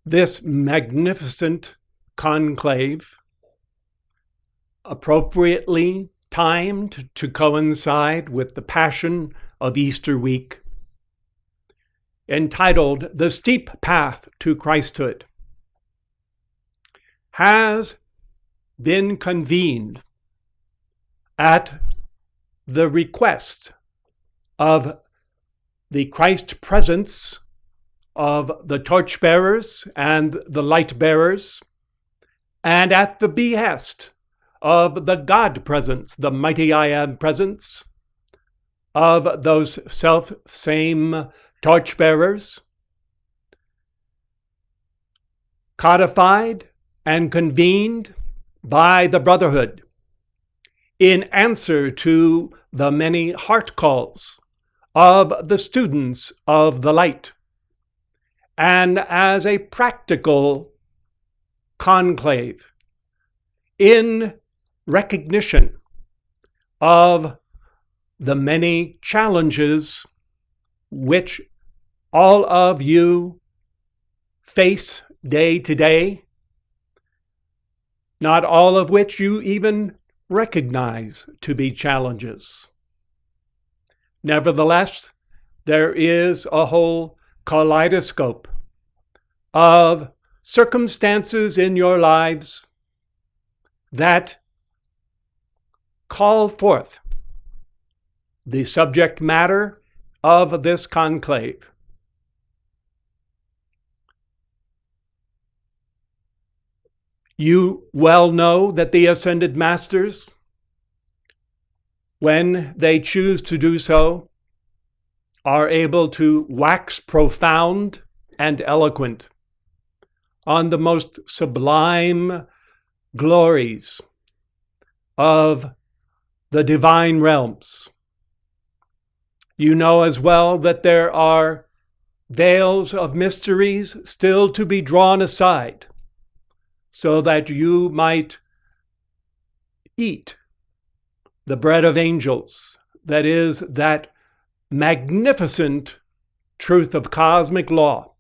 This magnificent conclave, appropriately timed to coincide with the Passion of Easter week, entitled The Steep Path to Christhood, has been convened at the request of the Christ presence of the torchbearers and the light bearers, and at the behest of the God presence, the mighty I Am presence of those self-same torchbearers, codified and convened by the Brotherhood in answer to the many heart calls of the students of the light, and as a practical conclave in recognition of the many challenges which all of you face day to day, not all of which you even recognize to be challenges. Nevertheless, there is a whole kaleidoscope of circumstances in your lives that call forth the subject matter of this conclave. You well know that the Ascended Masters, when they choose to do so, are able to wax profound and eloquent on the most sublime glories of the divine realms. You know as well that there are veils of mysteries still to be drawn aside, so that you might eat the bread of angels, that is, that magnificent truth of cosmic law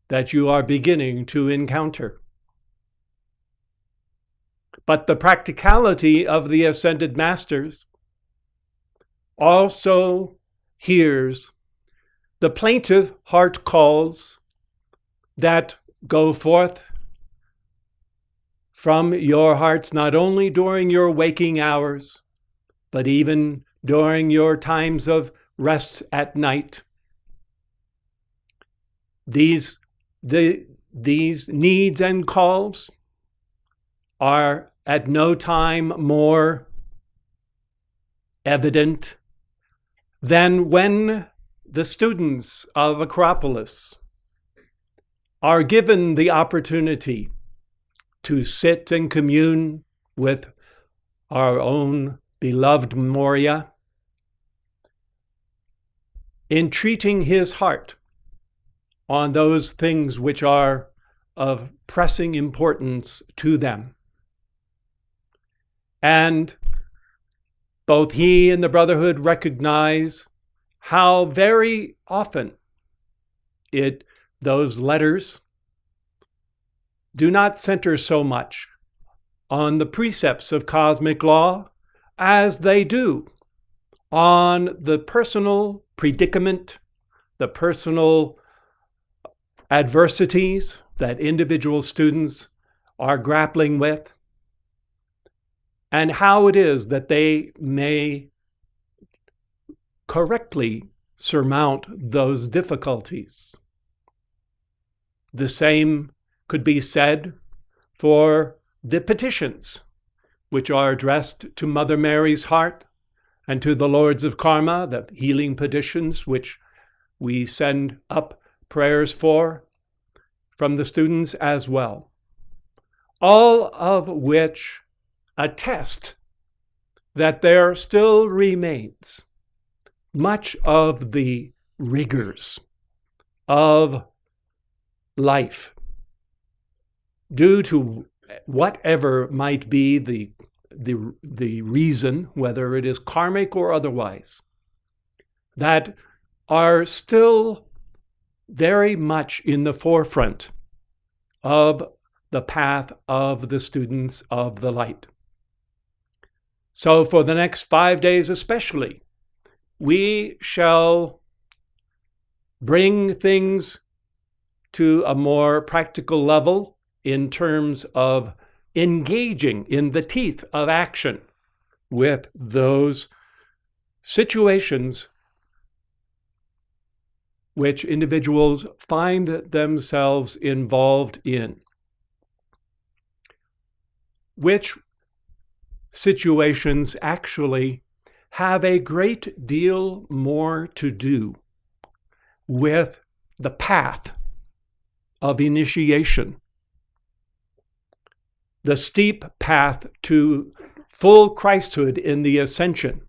that you are beginning to encounter. But the practicality of the Ascended Masters also hears the plaintive heart calls that go forth from your hearts, not only during your waking hours, but even during your times of rest at night. These needs and calls are at no time more evident than when the students of Acropolis are given the opportunity to sit and commune with our own beloved Moria, entreating his heart on those things which are of pressing importance to them. And both he and the Brotherhood recognize how very often those letters do not center so much on the precepts of cosmic law as they do on the personal predicament, the personal adversities that individual students are grappling with, and how it is that they may correctly surmount those difficulties. The same could be said for the petitions, which are addressed to Mother Mary's heart and to the Lords of Karma, the healing petitions which we send up prayers for from the students as well. All of which attest that there still remains much of the rigors of life due to whatever might be the reason, whether it is karmic or otherwise, that are still very much in the forefront of the path of the students of the light. So for the next 5 days especially, we shall bring things to a more practical level in terms of engaging in the teeth of action with those situations which individuals find themselves involved in. Which situations actually have a great deal more to do with the path of initiation, the steep path to full Christhood in the ascension,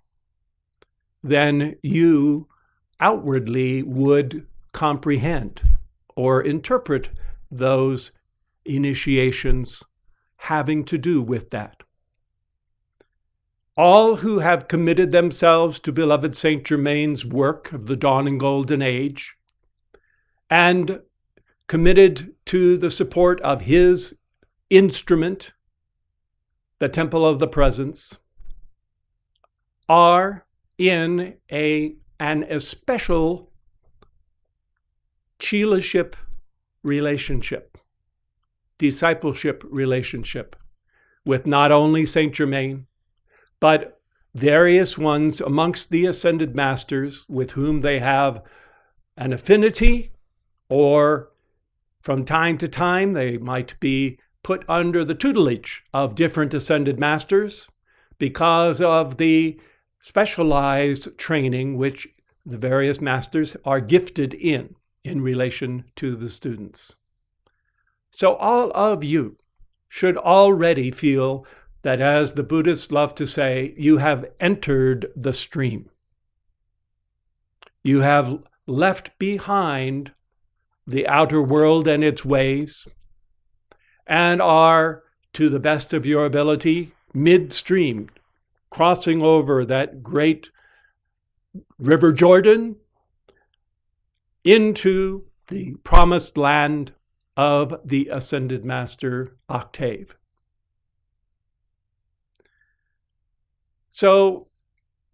than you outwardly would comprehend or interpret those initiations having to do with that. All who have committed themselves to beloved Saint Germain's work of the dawning golden age and committed to the support of his instrument, the Temple of the Presence, are in an especial chaliship relationship, discipleship relationship with not only Saint Germain, but various ones amongst the ascended masters with whom they have an affinity, or from time to time they might be put under the tutelage of different ascended masters because of the specialized training which the various masters are gifted in relation to the students. So all of you should already feel that, as the Buddhists love to say, you have entered the stream. You have left behind the outer world and its ways, and are, to the best of your ability, midstream, crossing over that great River Jordan into the promised land of the Ascended Master Octave. So,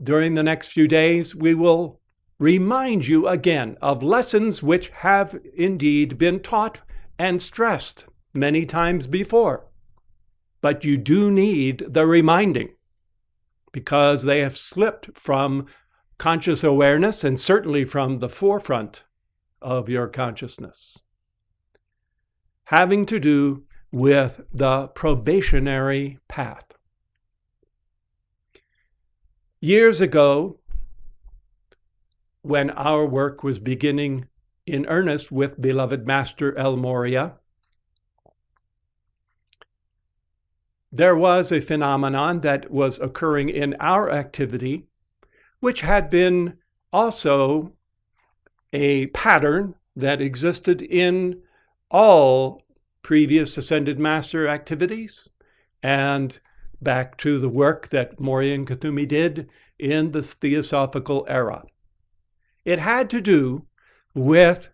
during the next few days, we will remind you again of lessons which have indeed been taught and stressed many times before. But you do need the reminding, because they have slipped from conscious awareness and certainly from the forefront of your consciousness, having to do with the probationary path. Years ago, when our work was beginning in earnest with beloved Master El Morya, there was a phenomenon that was occurring in our activity, which had been also a pattern that existed in all previous Ascended Master activities, and back to the work that Morya and Kuthumi did in the Theosophical era. It had to do with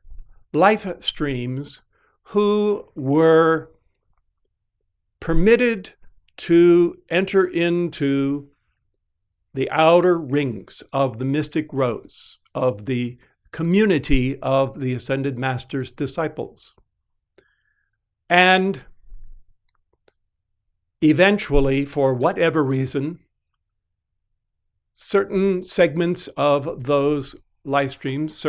life streams who were permitted to enter into the outer rings of the mystic rows of the community of the Ascended Master's disciples. And eventually, for whatever reason, certain segments of those life streams,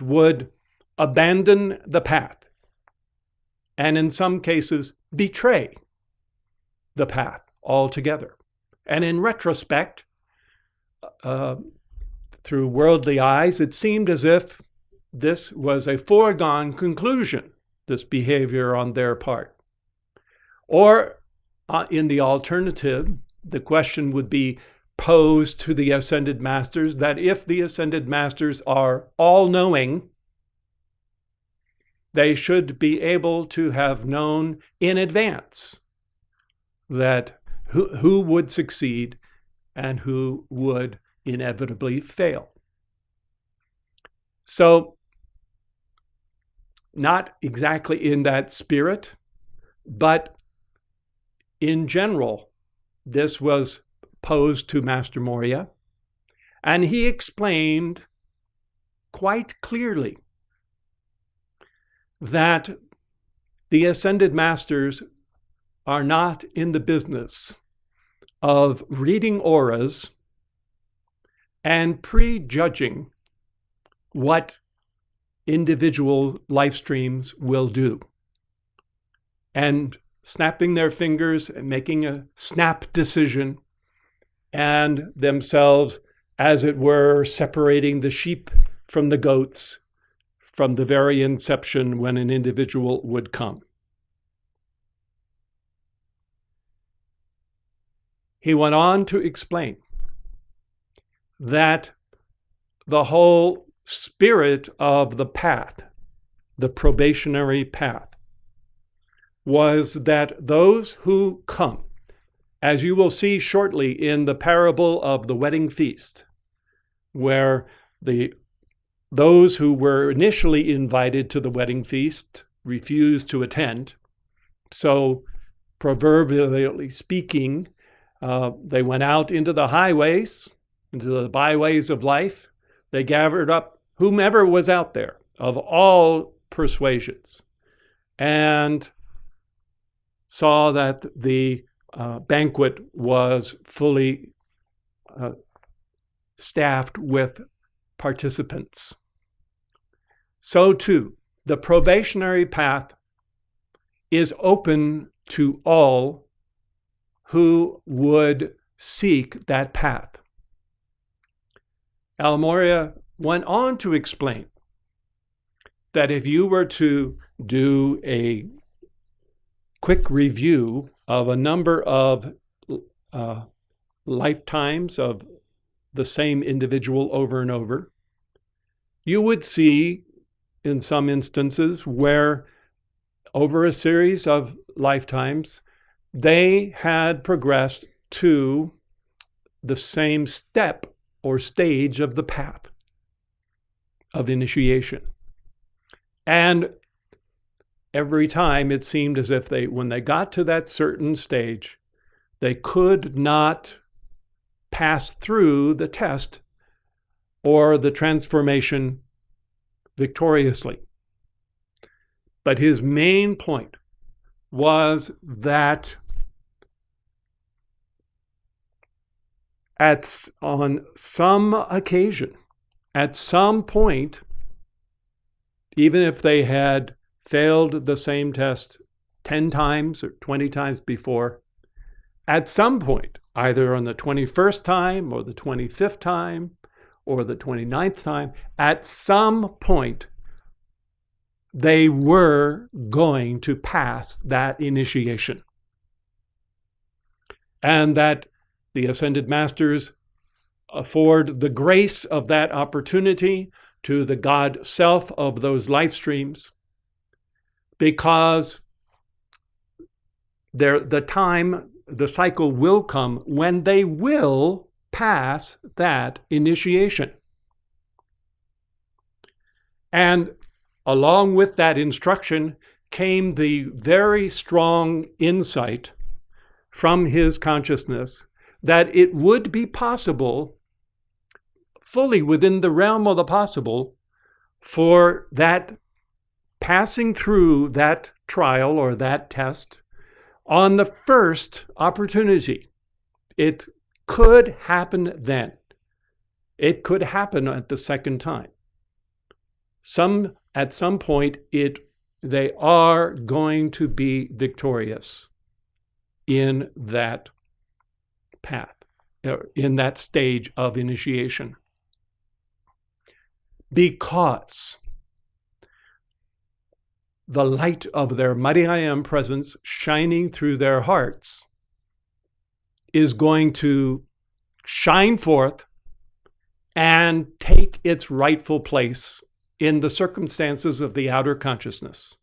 would abandon the path, and in some cases betray the path altogether. And in retrospect, through worldly eyes, it seemed as if this was a foregone conclusion, this behavior on their part. Or in the alternative, the question would be posed to the Ascended Masters that if the Ascended Masters are all-knowing, they should be able to have known in advance that who would succeed and who would inevitably fail. So not exactly in that spirit, but in general, this was posed to Master Morya, and he explained quite clearly that the ascended masters are not in the business of reading auras and prejudging what individual life streams will do, and snapping their fingers and making a snap decision, and themselves, as it were, separating the sheep from the goats from the very inception when an individual would come. He went on to explain that the whole spirit of the path, the probationary path, was that those who come, as you will see shortly in the parable of the wedding feast, where those who were initially invited to the wedding feast refused to attend. So, proverbially speaking, they went out into the highways, into the byways of life. They gathered up whomever was out there of all persuasions and saw that the banquet was fully staffed with participants. So too, the probationary path is open to all who would seek that path. Morya went on to explain that if you were to do a quick review of a number of lifetimes of the same individual over and over, you would see in some instances where over a series of lifetimes, they had progressed to the same step or stage of the path of initiation. And every time it seemed as if when they got to that certain stage, they could not pass through the test or the transformation victoriously. But his main point was that on some occasion, at some point, even if they had failed the same test 10 times or 20 times before, at some point, either on the 21st time or the 25th time or the 29th time, at some point, they were going to pass that initiation. And that the Ascended Masters afford the grace of that opportunity to the God Self of those life streams, because the cycle will come when they will pass that initiation. And along with that instruction came the very strong insight from his consciousness that it would be possible, fully within the realm of the possible, for that passing through that trial or that test on the first opportunity. It could happen then. It could happen at the second time. At some point, they are going to be victorious in that path, in that stage of initiation. Because the light of their mighty I Am presence shining through their hearts is going to shine forth and take its rightful place in the circumstances of the outer consciousness.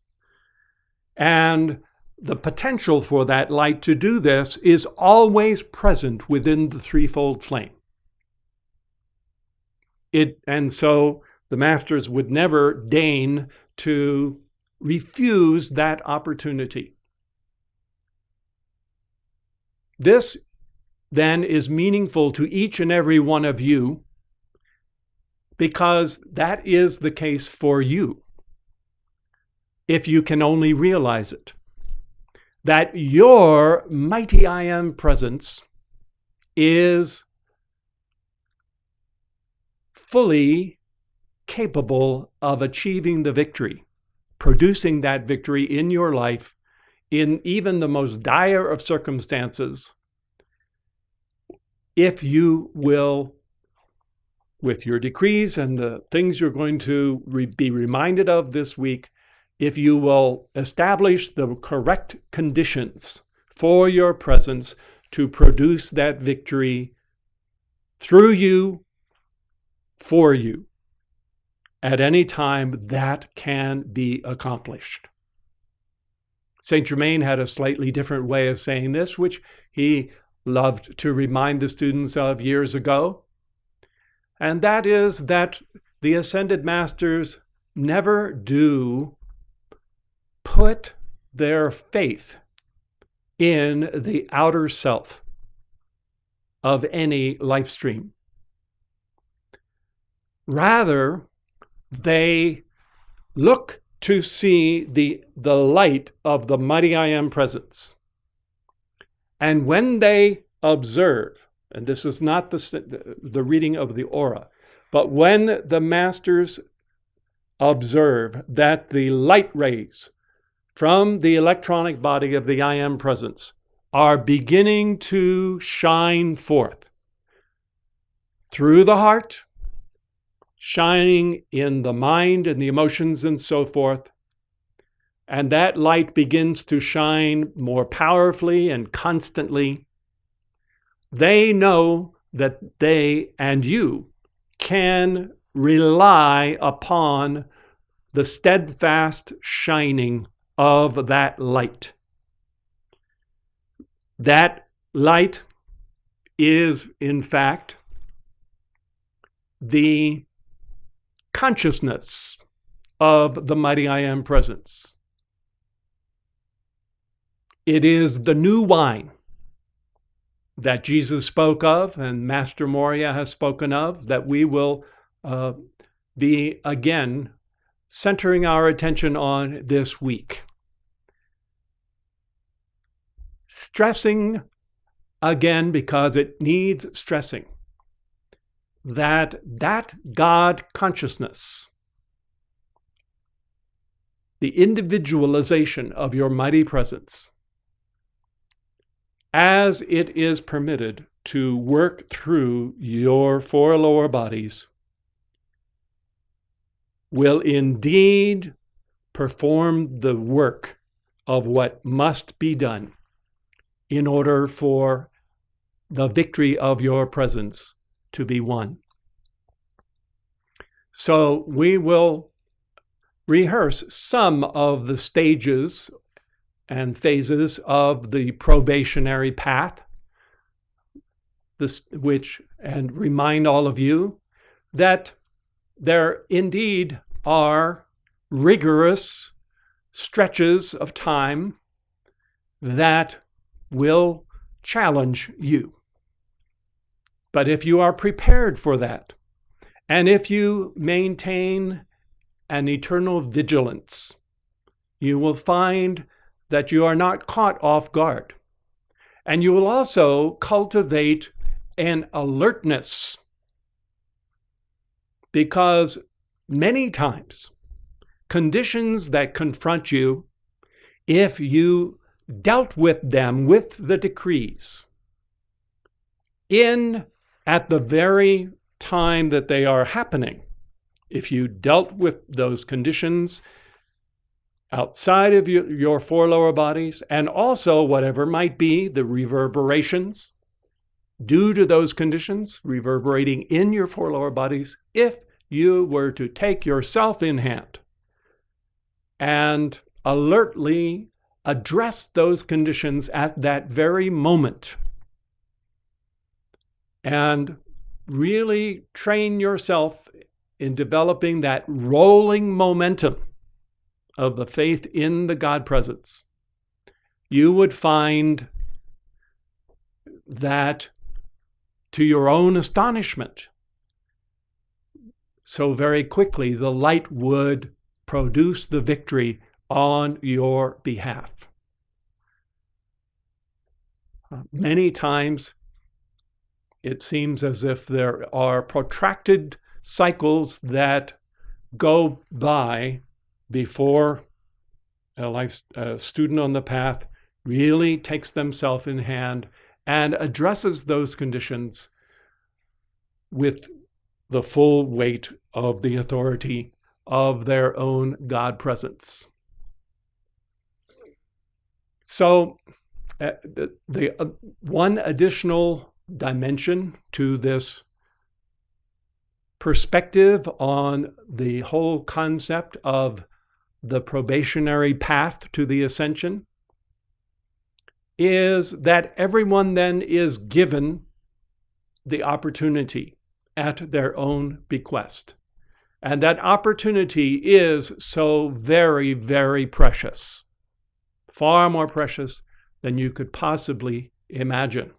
And the potential for that light to do this is always present within the threefold flame. And so the masters would never deign to refuse that opportunity. This then is meaningful to each and every one of you because that is the case for you. If you can only realize it, that your mighty I Am presence is fully capable of achieving the victory, producing that victory in your life in even the most dire of circumstances, if you will, with your decrees and the things you're going to be reminded of this week, if you will establish the correct conditions for your presence to produce that victory through you, for you, at any time that can be accomplished. Saint Germain had a slightly different way of saying this, which he loved to remind the students of years ago. And that is that the Ascended Masters never do put their faith in the outer self of any life stream. Rather, they look to see the light of the mighty I Am presence. And when they observe, and this is not the reading of the aura, but when the masters observe that the light rays from the electronic body of the I Am presence are beginning to shine forth through the heart, shining in the mind and the emotions and so forth, and that light begins to shine more powerfully and constantly, they know that they and you can rely upon the steadfast shining of that light. That light is, in fact, the consciousness of the mighty I Am presence. It is the new wine that Jesus spoke of and Master Moria has spoken of, that we will be again centering our attention on this week. Stressing again, because it needs stressing, that God consciousness, the individualization of your mighty presence, as it is permitted to work through your four lower bodies, will indeed perform the work of what must be done in order for the victory of your presence to be won. So we will rehearse some of the stages and phases of the probationary path, and remind all of you that there indeed are rigorous stretches of time that will challenge you. But if you are prepared for that, and if you maintain an eternal vigilance, you will find that you are not caught off guard. And you will also cultivate an alertness, because many times conditions that confront you, if you dealt with them with the decrees at the very time that they are happening, if you dealt with those conditions outside of your four lower bodies, and also whatever might be the reverberations due to those conditions reverberating in your four lower bodies, if you were to take yourself in hand and alertly address those conditions at that very moment and really train yourself in developing that rolling momentum of the faith in the God presence, you would find that, to your own astonishment, so very quickly the light would produce the victory on your behalf. Many times it seems as if there are protracted cycles that go by before a student on the path really takes themselves in hand and addresses those conditions with the full weight of the authority of their own God presence. So the one additional dimension to this perspective on the whole concept of the probationary path to the ascension is that everyone then is given the opportunity at their own bequest. And that opportunity is so very, very precious, far more precious than you could possibly imagine.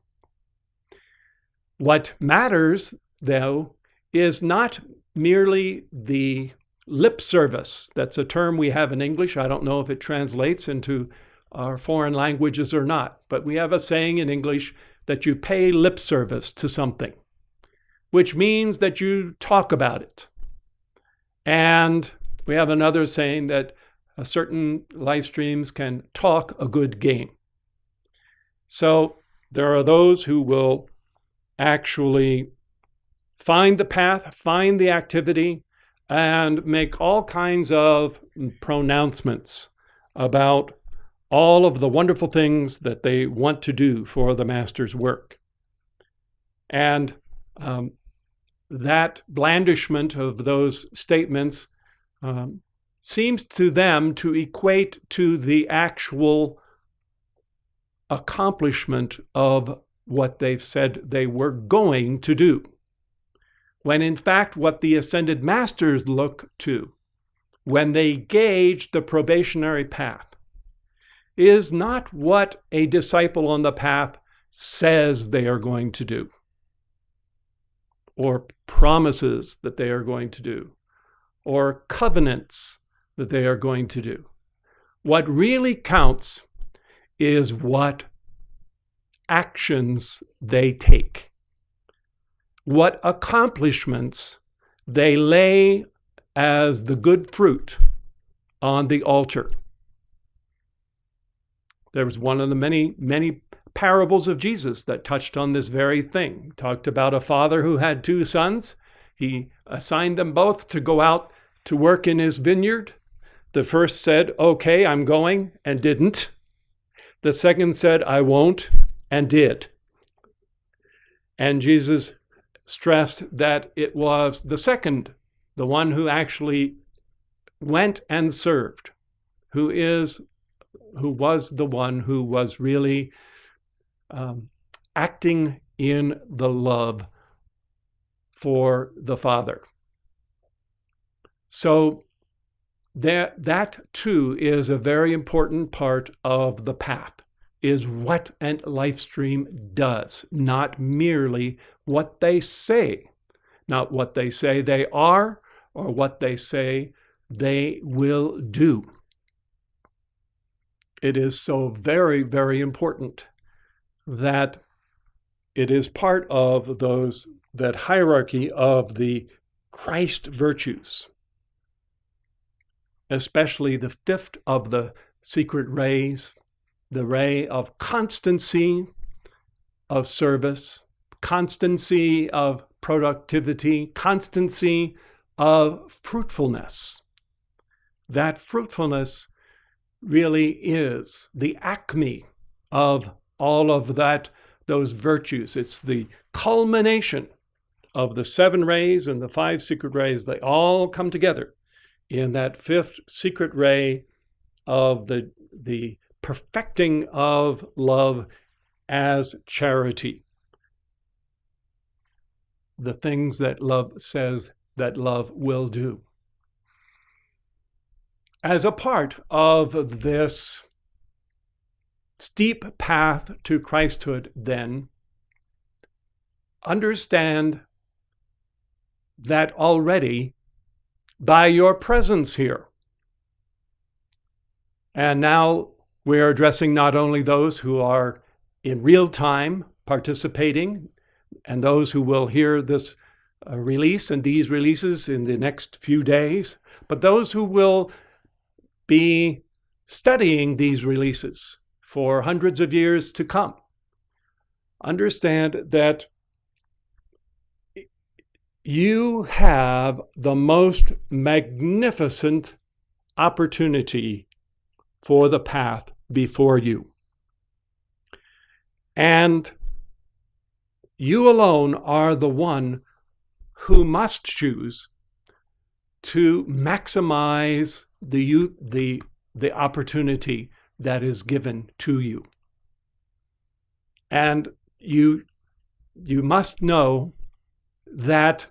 What matters, though, is not merely the lip service. That's a term we have in English. I don't know if it translates into our foreign languages or not, but we have a saying in English that you pay lip service to something, which means that you talk about it. And we have another saying that certain live streams can talk a good game. So there are those who will actually find the path, find the activity, and make all kinds of pronouncements about all of the wonderful things that they want to do for the Master's work. And that blandishment of those statements seems to them to equate to the actual accomplishment of what they've said they were going to do, when in fact what the ascended masters look to when they gauge the probationary path is not what a disciple on the path says they are going to do or promises that they are going to do or covenants that they are going to do. What really counts is what actions they take, what accomplishments they lay as the good fruit on the altar. There was one of the many parables of Jesus that touched on this very thing. Talked about a father who had two sons. He assigned them both to go out to work in his vineyard. The first said, "Okay, I'm going," and didn't. The second said, "I won't," and did. And Jesus stressed that it was the second, the one who actually went and served, who was the one who was really acting in the love for the Father. So that too is a very important part of the path, is what a life stream does, not merely what they say, not what they say they are or what they say they will do. It is so very, very important that it is part of that hierarchy of the Christ virtues, especially the fifth of the secret rays, the ray of constancy of service, constancy of productivity, constancy of fruitfulness. That fruitfulness really is the acme of all of those virtues. It's the culmination of the 7 rays and the 5 secret rays. They all come together in that 5th secret ray of the perfecting of love as charity. The things that love says that love will do. As a part of this steep path to Christhood, then, understand that already by your presence here. And now we are addressing not only those who are in real time participating and those who will hear this release and these releases in the next few days, but those who will be studying these releases for hundreds of years to come. Understand that you have the most magnificent opportunity for the path before you. And you alone are the one who must choose to maximize the opportunity that is given to you. And you must know that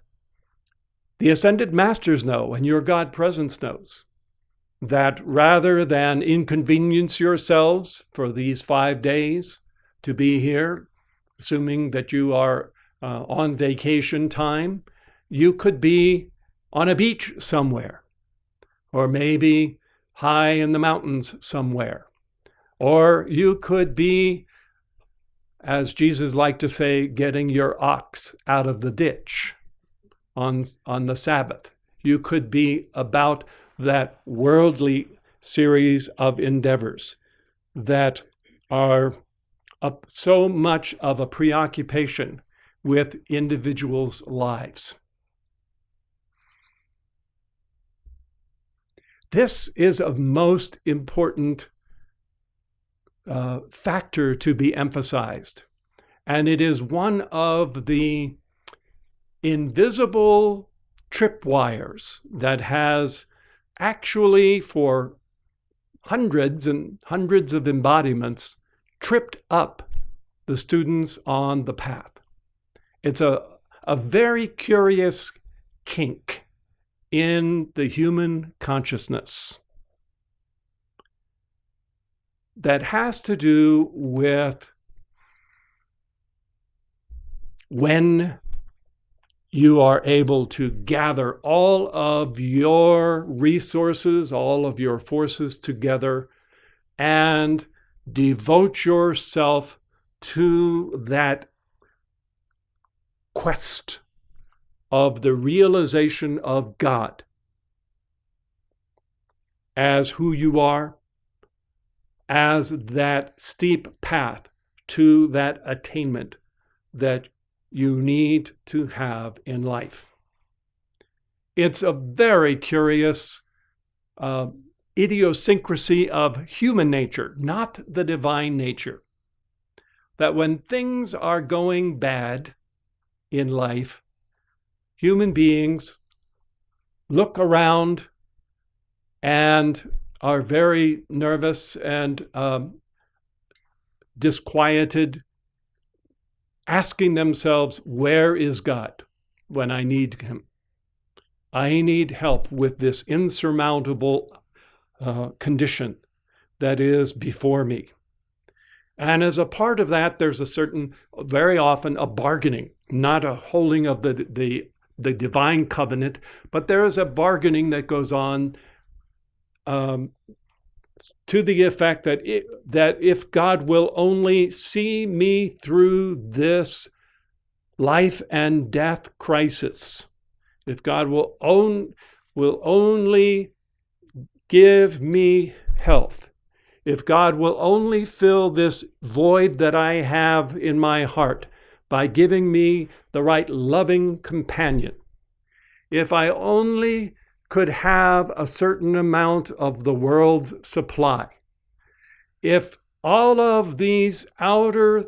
the Ascended Masters know, and your God Presence knows, that rather than inconvenience yourselves for these 5 days to be here, assuming that you are on vacation time, you could be on a beach somewhere, or maybe high in the mountains somewhere, or you could be, as Jesus liked to say, getting your ox out of the ditch on the Sabbath. You could be about that worldly series of endeavors that are so much of a preoccupation with individuals' lives. This is a most important factor to be emphasized, and it is one of the invisible tripwires that has actually, for hundreds and hundreds of embodiments, tripped up the students on the path. It's a very curious kink in the human consciousness that has to do with when you are able to gather all of your resources, all of your forces together, and devote yourself to that quest of the realization of God as who you are, as that steep path to that attainment that you need to have in life. It's a very curious idiosyncrasy of human nature, not the divine nature, that when things are going bad in life, human beings look around and are very nervous and disquieted, asking themselves, where is God when I need him? I need help with this insurmountable condition that is before me. And as a part of that, there's a certain, very often a bargaining, not a holding of the divine covenant, but there is a bargaining that goes on to the effect that if God will only see me through this life and death crisis, if God will only give me health, if God will only fill this void that I have in my heart by giving me the right loving companion, if I only could have a certain amount of the world's supply, if all of these outer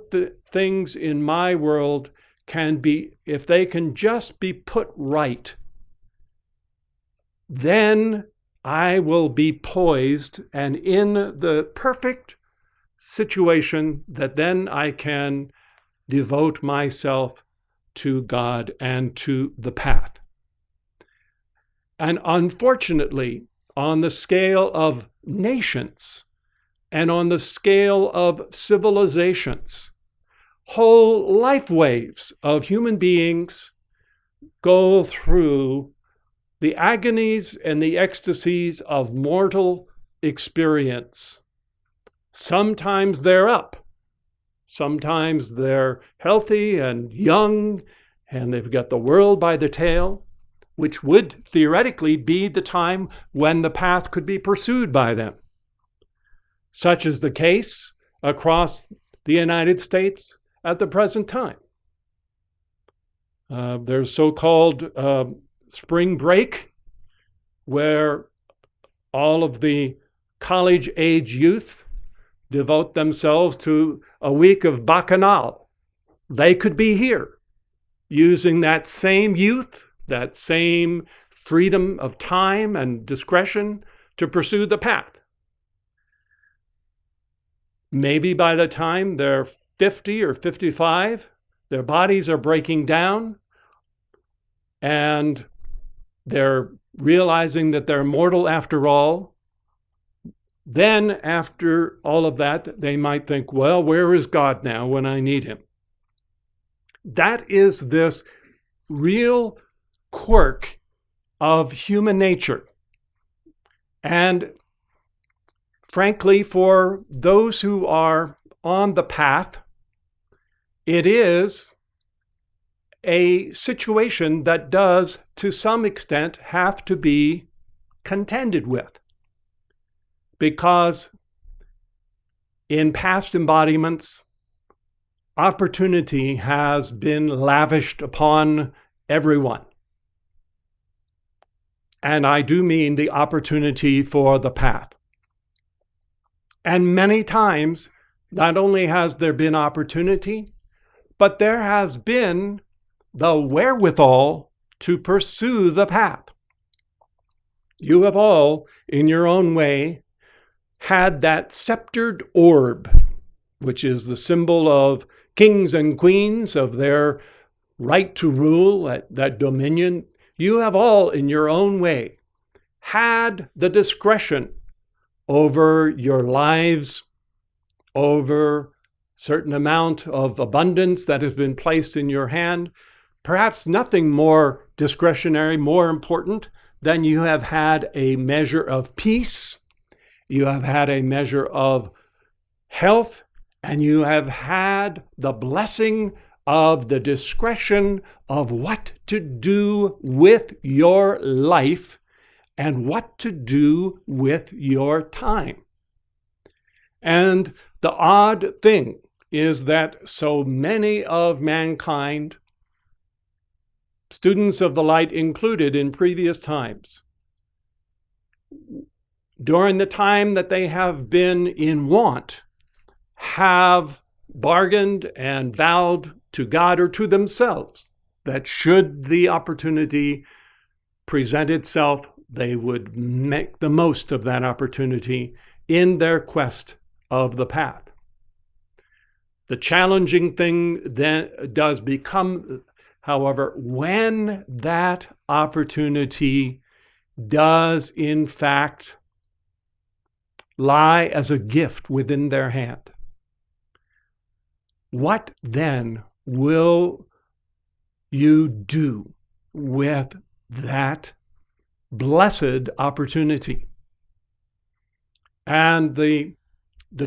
things in my world can be, if they can just be put right, then I will be poised and in the perfect situation that then I can devote myself to God and to the path. And unfortunately, on the scale of nations and on the scale of civilizations. Whole life waves of human beings go through the agonies and the ecstasies of mortal experience. Sometimes they're up. Sometimes they're healthy and young, and they've got the world by the tail, which would theoretically be the time when the path could be pursued by them. Such is the case across the United States at the present time. There's so-called spring break, where all of the college-age youth devote themselves to a week of bacchanal. They could be here using that same youth, that same freedom of time and discretion to pursue the path. Maybe by the time they're 50 or 55, their bodies are breaking down and they're realizing that they're mortal after all. Then after all of that, they might think, well, where is God now when I need him? That is this real quirk of human nature. And frankly, for those who are on the path, it is a situation that does, to some extent, have to be contended with. Because in past embodiments, opportunity has been lavished upon everyone. And I do mean the opportunity for the path. And many times, not only has there been opportunity, but there has been the wherewithal to pursue the path. You have all, in your own way, had that sceptered orb, which is the symbol of kings and queens, of their right to rule, that dominion. You have all, in your own way, had the discretion over your lives, over certain amount of abundance that has been placed in your hand. Perhaps nothing more discretionary, more important than you have had a measure of peace, you have had a measure of health, and you have had the blessing of the discretion of what to do with your life and what to do with your time. And the odd thing is that so many of mankind, students of the light included in previous times, during the time that they have been in want, have bargained and vowed to God or to themselves that should the opportunity present itself, they would make the most of that opportunity in their quest of the path. The challenging thing then does become, however, when that opportunity does in fact lie as a gift within their hand. What then will you do with that blessed opportunity? And the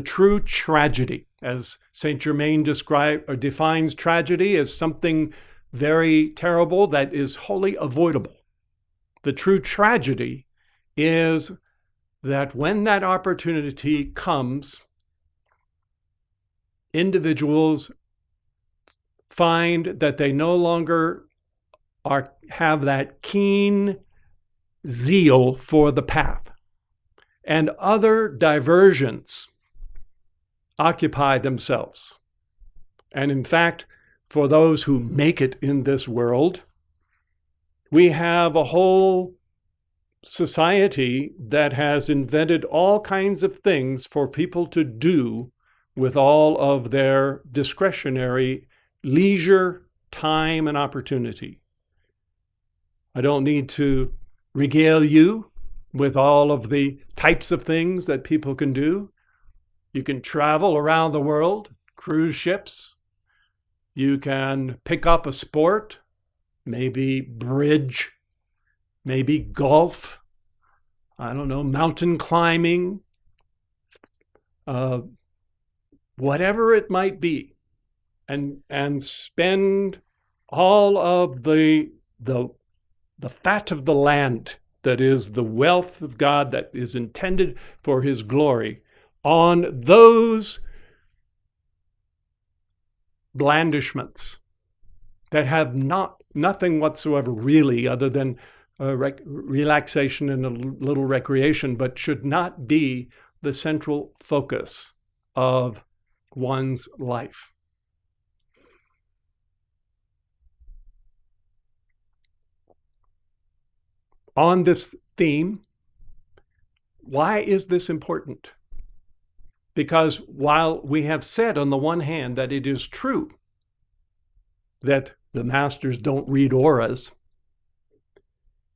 true tragedy, as Saint Germain defines tragedy, as something very terrible that is wholly avoidable. The true tragedy is that when that opportunity comes, individuals find that they no longer have that keen zeal for the path, and other diversions occupy themselves. And in fact, for those who make it in this world, we have a whole society that has invented all kinds of things for people to do with all of their discretionary leisure, time, and opportunity. I don't need to regale you with all of the types of things that people can do. You can travel around the world, cruise ships. You can pick up a sport, maybe bridge, maybe golf, I don't know, mountain climbing, whatever it might be, and spend all of the fat of the land, that is the wealth of God that is intended for his glory, on those blandishments that have nothing whatsoever really other than relaxation and a little recreation, but should not be the central focus of one's life. On this theme, why is this important? Because while we have said on the one hand that it is true that the masters don't read auras,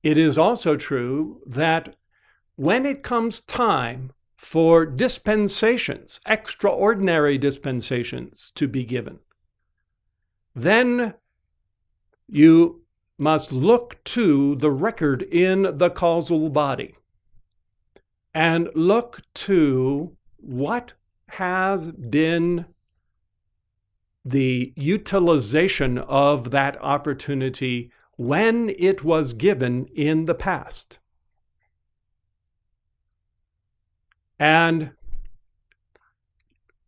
it is also true that when it comes time for dispensations, extraordinary dispensations to be given, then you must look to the record in the causal body and look to what has been the utilization of that opportunity when it was given in the past. And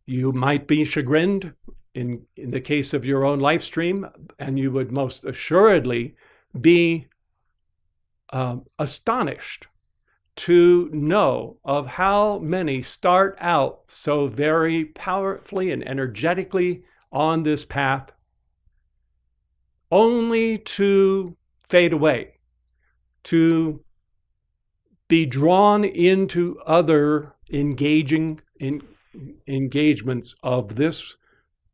you might be chagrined in the case of your own life stream, and you would most assuredly be astonished to know of how many start out so very powerfully and energetically on this path, only to fade away, to be drawn into other engagements of this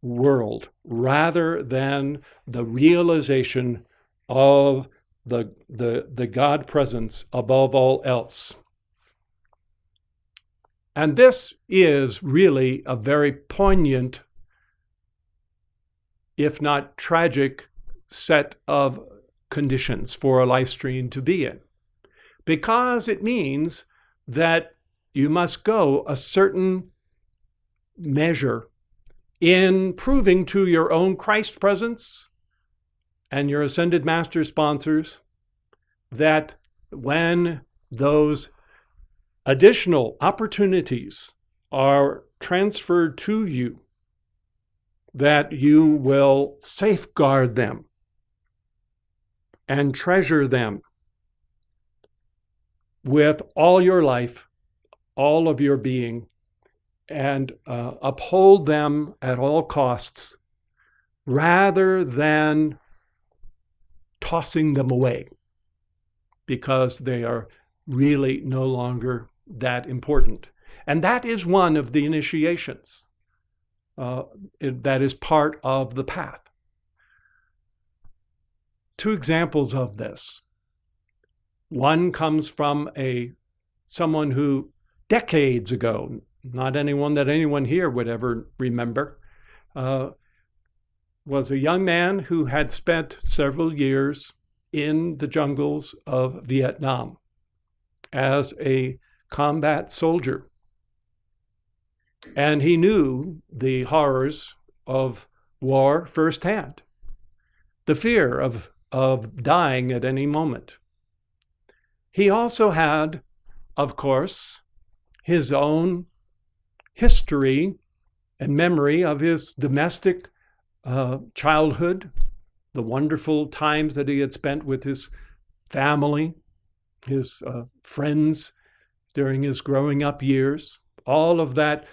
world, rather than the realization of the God presence above all else. And this is really a very poignant, if not tragic, set of conditions for a life stream to be in, because it means that you must go a certain measure in proving to your own Christ presence and your ascended master sponsors that when those additional opportunities are transferred to you, that you will safeguard them and treasure them with all your life, all of your being, and uphold them at all costs, rather than tossing them away because they are really no longer that important. And that is one of the initiations. That is part of the path. Two examples of this. One comes from someone who decades ago, not anyone that anyone here would ever remember, was a young man who had spent several years in the jungles of Vietnam as a combat soldier. And he knew the horrors of war firsthand, the fear of dying at any moment. He also had, of course, his own history and memory of his domestic childhood, the wonderful times that he had spent with his family, his friends during his growing up years, all of that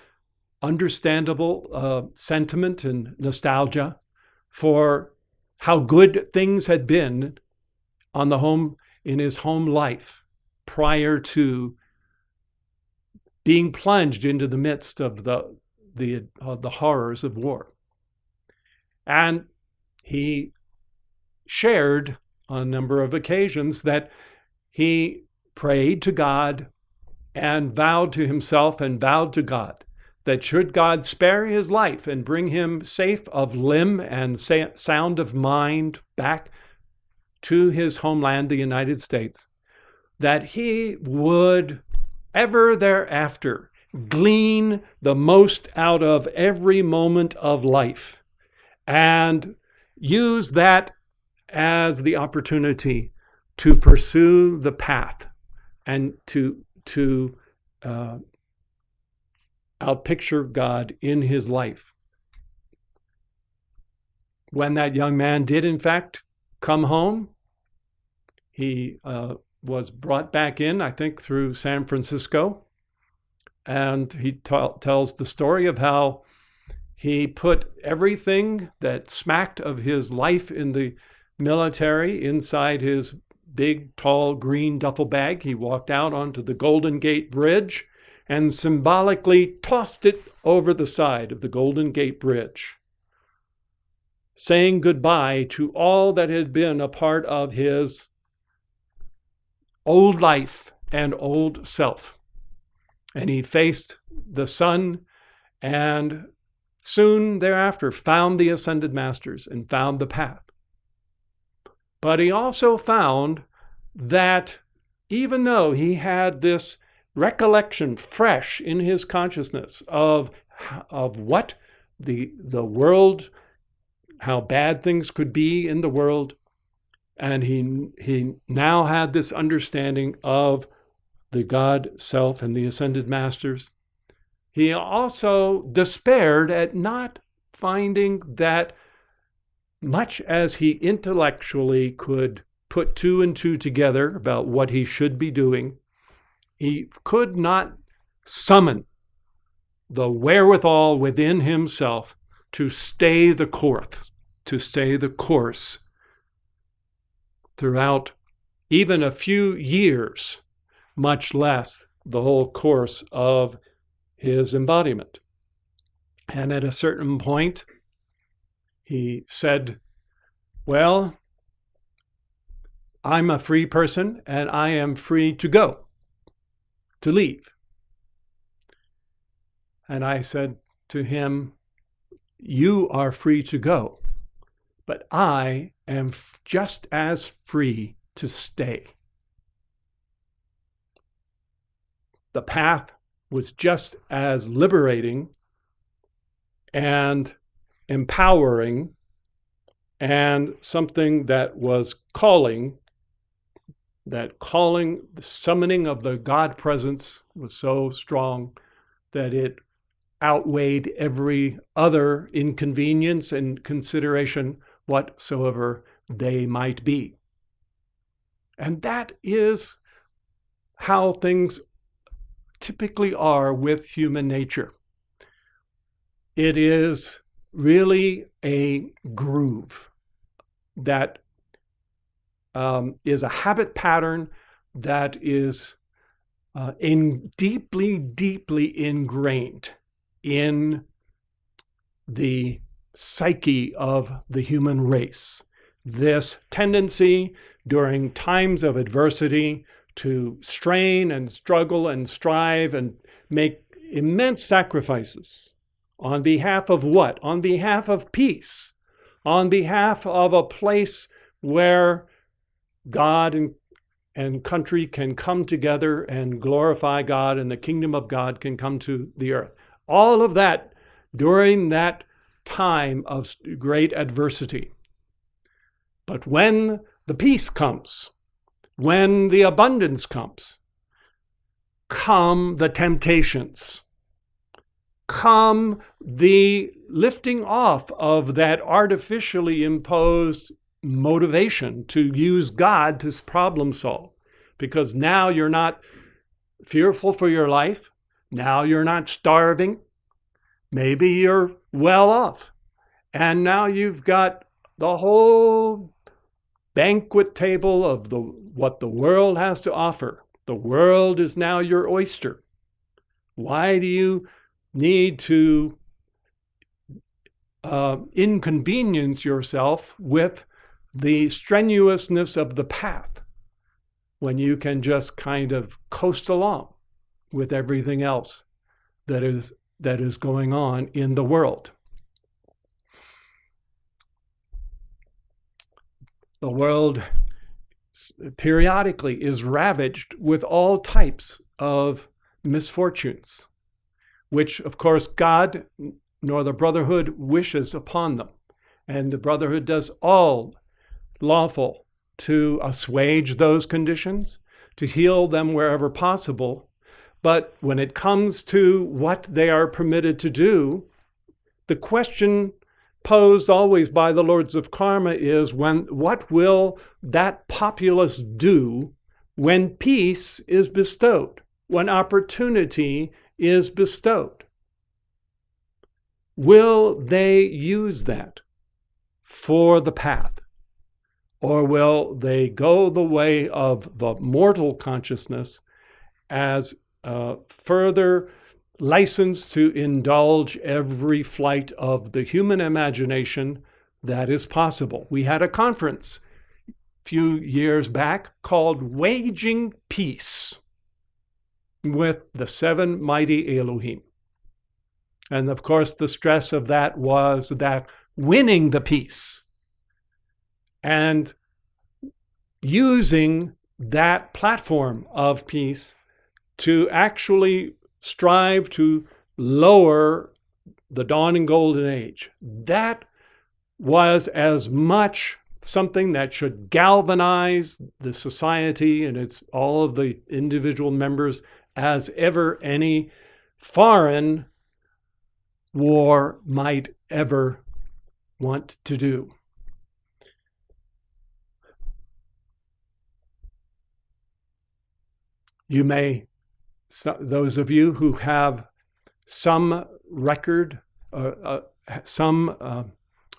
understandable sentiment and nostalgia for how good things had been in his home life prior to being plunged into the midst of the horrors of war. And he shared on a number of occasions that he prayed to God and vowed to himself and vowed to God that should God spare his life and bring him safe of limb and sound of mind back to his homeland, the United States, that he would ever thereafter glean the most out of every moment of life and use that as the opportunity to pursue the path and to outpicture God in his life. When that young man did, in fact, come home, he was brought back in, I think, through San Francisco. And he tells the story of how he put everything that smacked of his life in the military inside his big, tall, green duffel bag. He walked out onto the Golden Gate Bridge and symbolically tossed it over the side of the Golden Gate Bridge, saying goodbye to all that had been a part of his old life and old self. And he faced the sun and soon thereafter found the Ascended Masters and found the path. But he also found that even though he had this recollection fresh in his consciousness of what the world, how bad things could be in the world, and he now had this understanding of the God self and the Ascended Masters, he also despaired at not finding that, much as he intellectually could put two and two together about what he should be doing, he could not summon the wherewithal within himself to stay the course throughout even a few years, much less the whole course of his embodiment. And at a certain point, he said, well, I'm a free person and I am free to go, to leave. And I said to him, you are free to go, but I am just as free to stay. The path was just as liberating and empowering and something that was calling, the summoning of the God presence was so strong that it outweighed every other inconvenience and consideration whatsoever they might be. And that is how things typically are with human nature. It is really a groove that is a habit pattern that is deeply ingrained in the psyche of the human race. This tendency during times of adversity to strain and struggle and strive and make immense sacrifices on behalf of what? On behalf of peace, on behalf of a place where God and country can come together and glorify God and the kingdom of God can come to the earth. All of that during that time of great adversity. But when the peace comes, when the abundance comes, come the temptations, come the lifting off of that artificially imposed motivation to use God to problem solve. Because now you're not fearful for your life. Now you're not starving. Maybe you're well off. And now you've got the whole banquet table of what the world has to offer. The world is now your oyster. Why do you need to inconvenience yourself with the strenuousness of the path? when you can just kind of coast along with everything else that is going on in the world. The world periodically is ravaged with all types of misfortunes, which, of course, God nor the Brotherhood wishes upon them. And the Brotherhood does all lawful to assuage those conditions, to heal them wherever possible. But when it comes to what they are permitted to do, the question posed always by the Lords of Karma is, what will that populace do when peace is bestowed, when opportunity is bestowed? Will they use that for the path? Or will they go the way of the mortal consciousness as further license to indulge every flight of the human imagination that is possible? We had a conference a few years back called Waging Peace with the seven mighty Elohim. And of course, the stress of that was that winning the peace and using that platform of peace to actually strive to lower the dawning golden age. That was as much something that should galvanize the society and all of the individual members as ever any foreign war might ever want to do. You may, those of you who have some record, some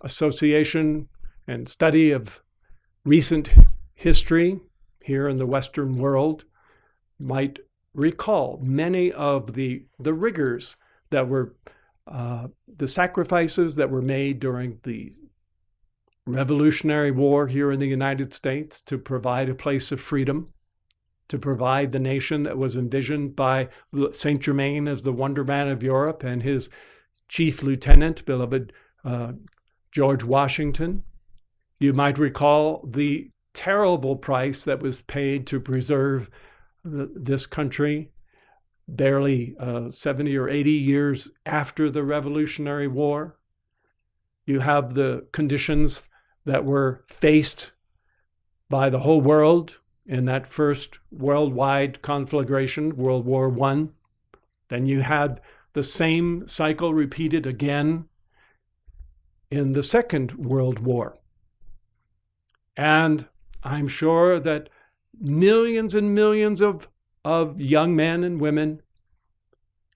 association and study of recent history here in the Western world, might recall many of the rigors that were, the sacrifices that were made during the Revolutionary War here in the United States to provide a place of freedom, to provide the nation that was envisioned by Saint Germain as the Wonder Man of Europe and his chief lieutenant, beloved George Washington. You might recall the terrible price that was paid to preserve this country barely 70 or 80 years after the Revolutionary War. You have the conditions that were faced by the whole world in that first worldwide conflagration, World War I. Then you had the same cycle repeated again in the Second World War. And I'm sure that millions and millions of young men and women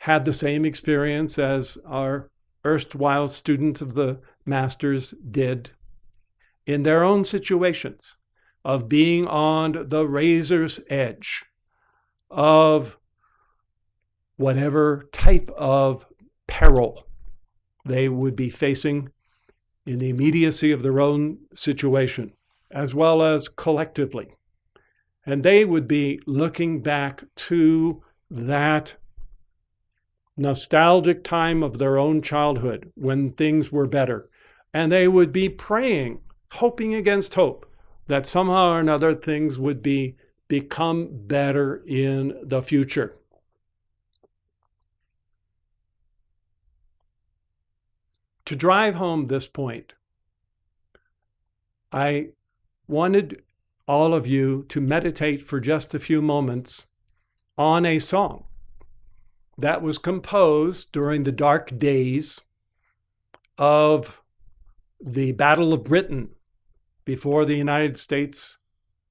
had the same experience as our erstwhile student of the Masters did in their own situations of being on the razor's edge of whatever type of peril they would be facing in the immediacy of their own situation, as well as collectively. And they would be looking back to that nostalgic time of their own childhood when things were better. And they would be praying, hoping against hope, that somehow or another things would become better in the future. To drive home this point, I wanted all of you to meditate for just a few moments on a song that was composed during the dark days of the Battle of Britain, before the United States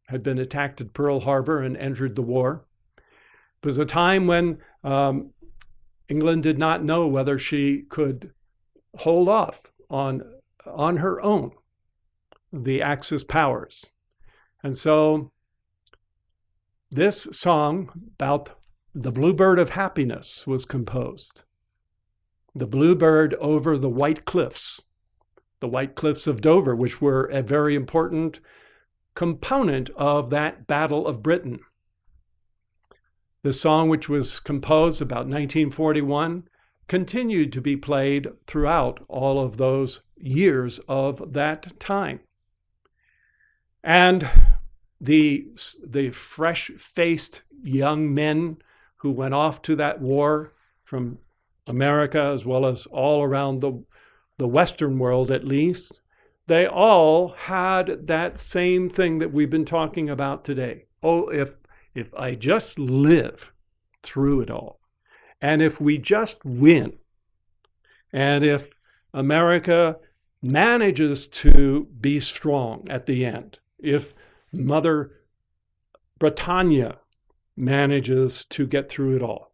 had been attacked at Pearl Harbor and entered the war. It was a time when England did not know whether she could hold off on her own the Axis powers. And so this song about the Bluebird of Happiness was composed. The bluebird over the White Cliffs of Dover, which were a very important component of that Battle of Britain. The song, which was composed about 1941, continued to be played throughout all of those years of that time. And the fresh-faced young men who went off to that war from America, as well as all around the Western world at least, they all had that same thing that we've been talking about today. Oh, if I just live through it all, and if we just win, and if America manages to be strong at the end, if Mother Britannia manages to get through it all,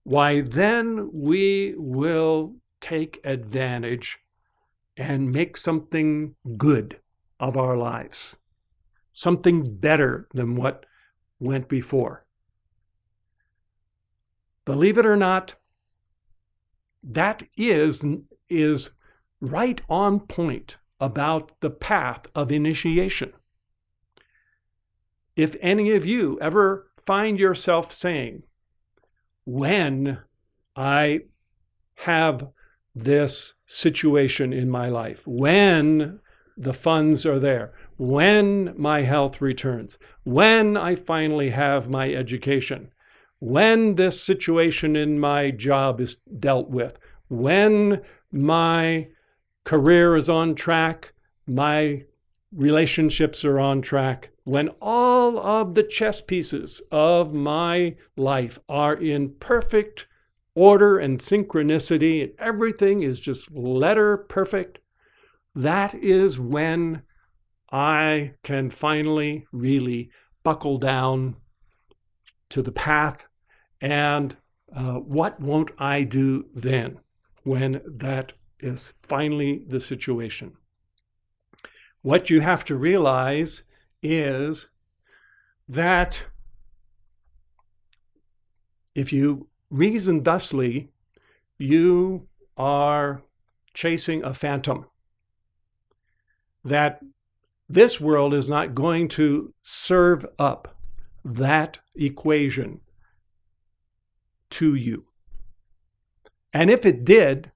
why then we will take advantage and make something good of our lives, something better than what went before. Believe it or not, that is right on point about the path of initiation. If any of you ever find yourself saying, when I have this situation in my life, when the funds are there, when my health returns, when I finally have my education, when this situation in my job is dealt with, when my career is on track, my relationships are on track, when all of the chess pieces of my life are in perfect order and synchronicity, and everything is just letter perfect, that is when I can finally really buckle down to the path. And what won't I do then when that is finally the situation? What you have to realize is that if you reason thusly, you are chasing a phantom. That this world is not going to serve up that equation to you. And if it did,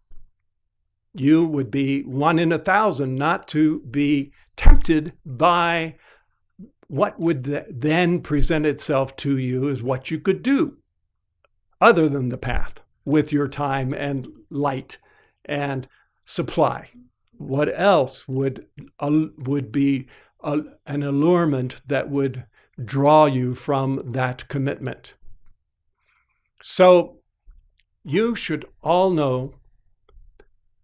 you would be 1 in 1,000 not to be tempted by what would then present itself to you as what you could do other than the path with your time and light and supply. What else would be an allurement that would draw you from that commitment? So you should all know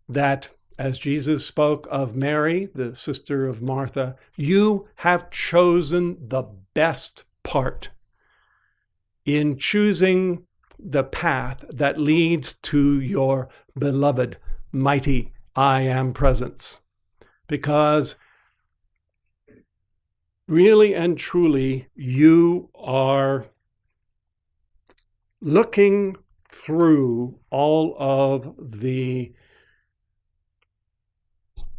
that as Jesus spoke of Mary, the sister of Martha, you have chosen the best part in choosing the path that leads to your beloved, mighty I Am presence. Because really and truly, you are looking through all of the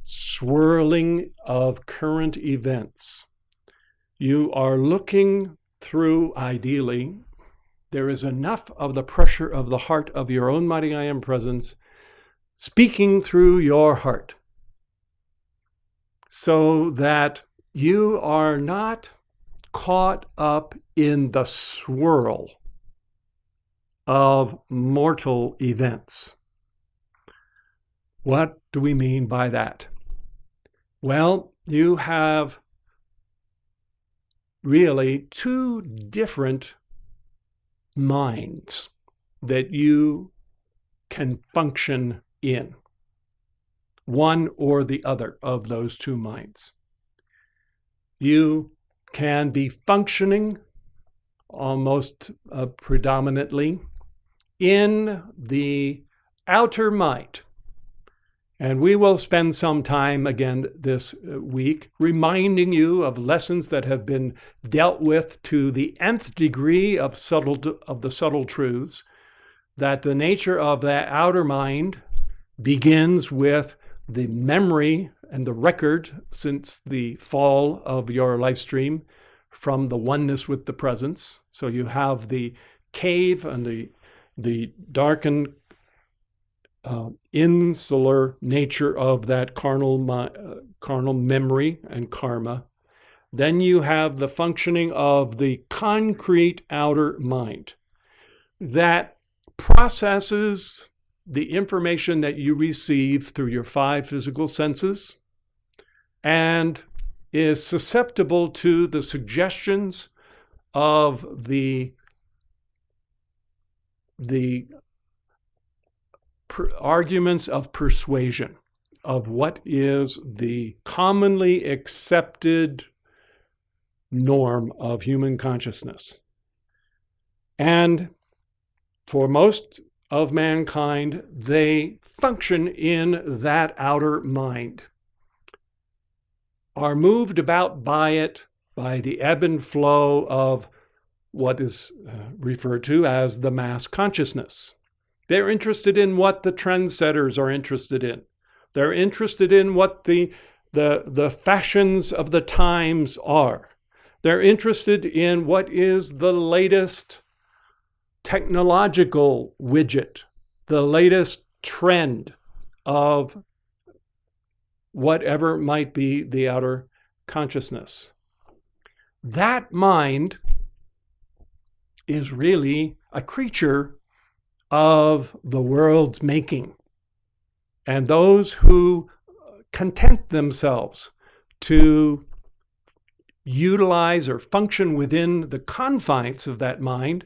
swirling of current events. You are looking through, ideally, there is enough of the pressure of the heart of your own mighty I Am presence speaking through your heart, so that you are not caught up in the swirl of mortal events. What do we mean by that? Well, you have really two different minds that you can function in, one or the other of those two minds. You can be functioning almost predominantly in the outer mind. And we will spend some time again this week reminding you of lessons that have been dealt with to the nth degree of the subtle truths, that the nature of that outer mind begins with the memory and the record since the fall of your life stream from the oneness with the presence. So you have the cave and the darkened insular nature of that carnal memory and karma. Then you have the functioning of the concrete outer mind that processes the information that you receive through your 5 physical senses and is susceptible to the suggestions of the arguments of persuasion of what is the commonly accepted norm of human consciousness. And for most of mankind, they function in that outer mind, are moved about by it, by the ebb and flow of what is referred to as the mass consciousness. They're interested in what the trendsetters are interested in. They're interested in what the fashions of the times are. They're interested in what is the latest technological widget, the latest trend of whatever might be the outer consciousness. That mind is really a creature of the world's making. And those who content themselves to utilize or function within the confines of that mind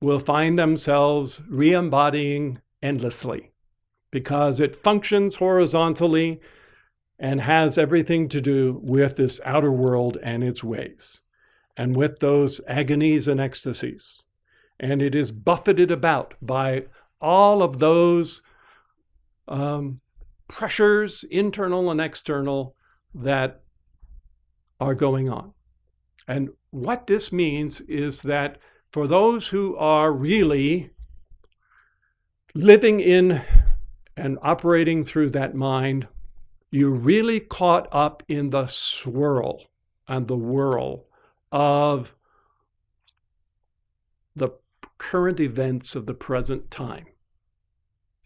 will find themselves re-embodying endlessly, because it functions horizontally and has everything to do with this outer world and its ways, and with those agonies and ecstasies. And it is buffeted about by all of those pressures, internal and external, that are going on. And what this means is that for those who are really living in and operating through that mind, you're really caught up in the swirl and the whirl of the current events of the present time.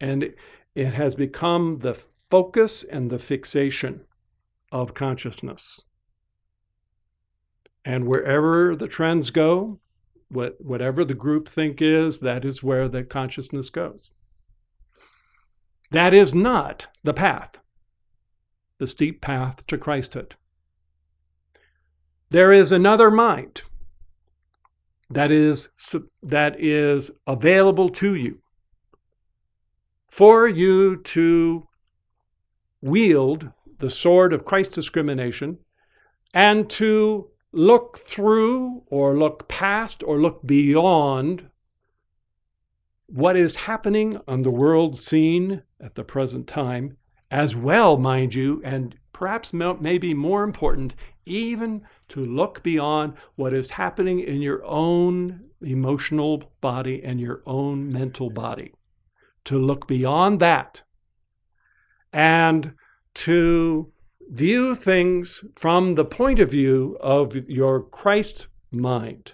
And it has become the focus and the fixation of consciousness. And wherever the trends go, whatever the groupthink is, that is where the consciousness goes. That is not the path, the steep path to Christhood. There is another mind that is available to you for you to wield the sword of Christ's discrimination and to look through or look past or look beyond what is happening on the world scene at the present time, as well, mind you, and perhaps maybe more important, even to look beyond what is happening in your own emotional body and your own mental body. To look beyond that and to view things from the point of view of your Christ mind,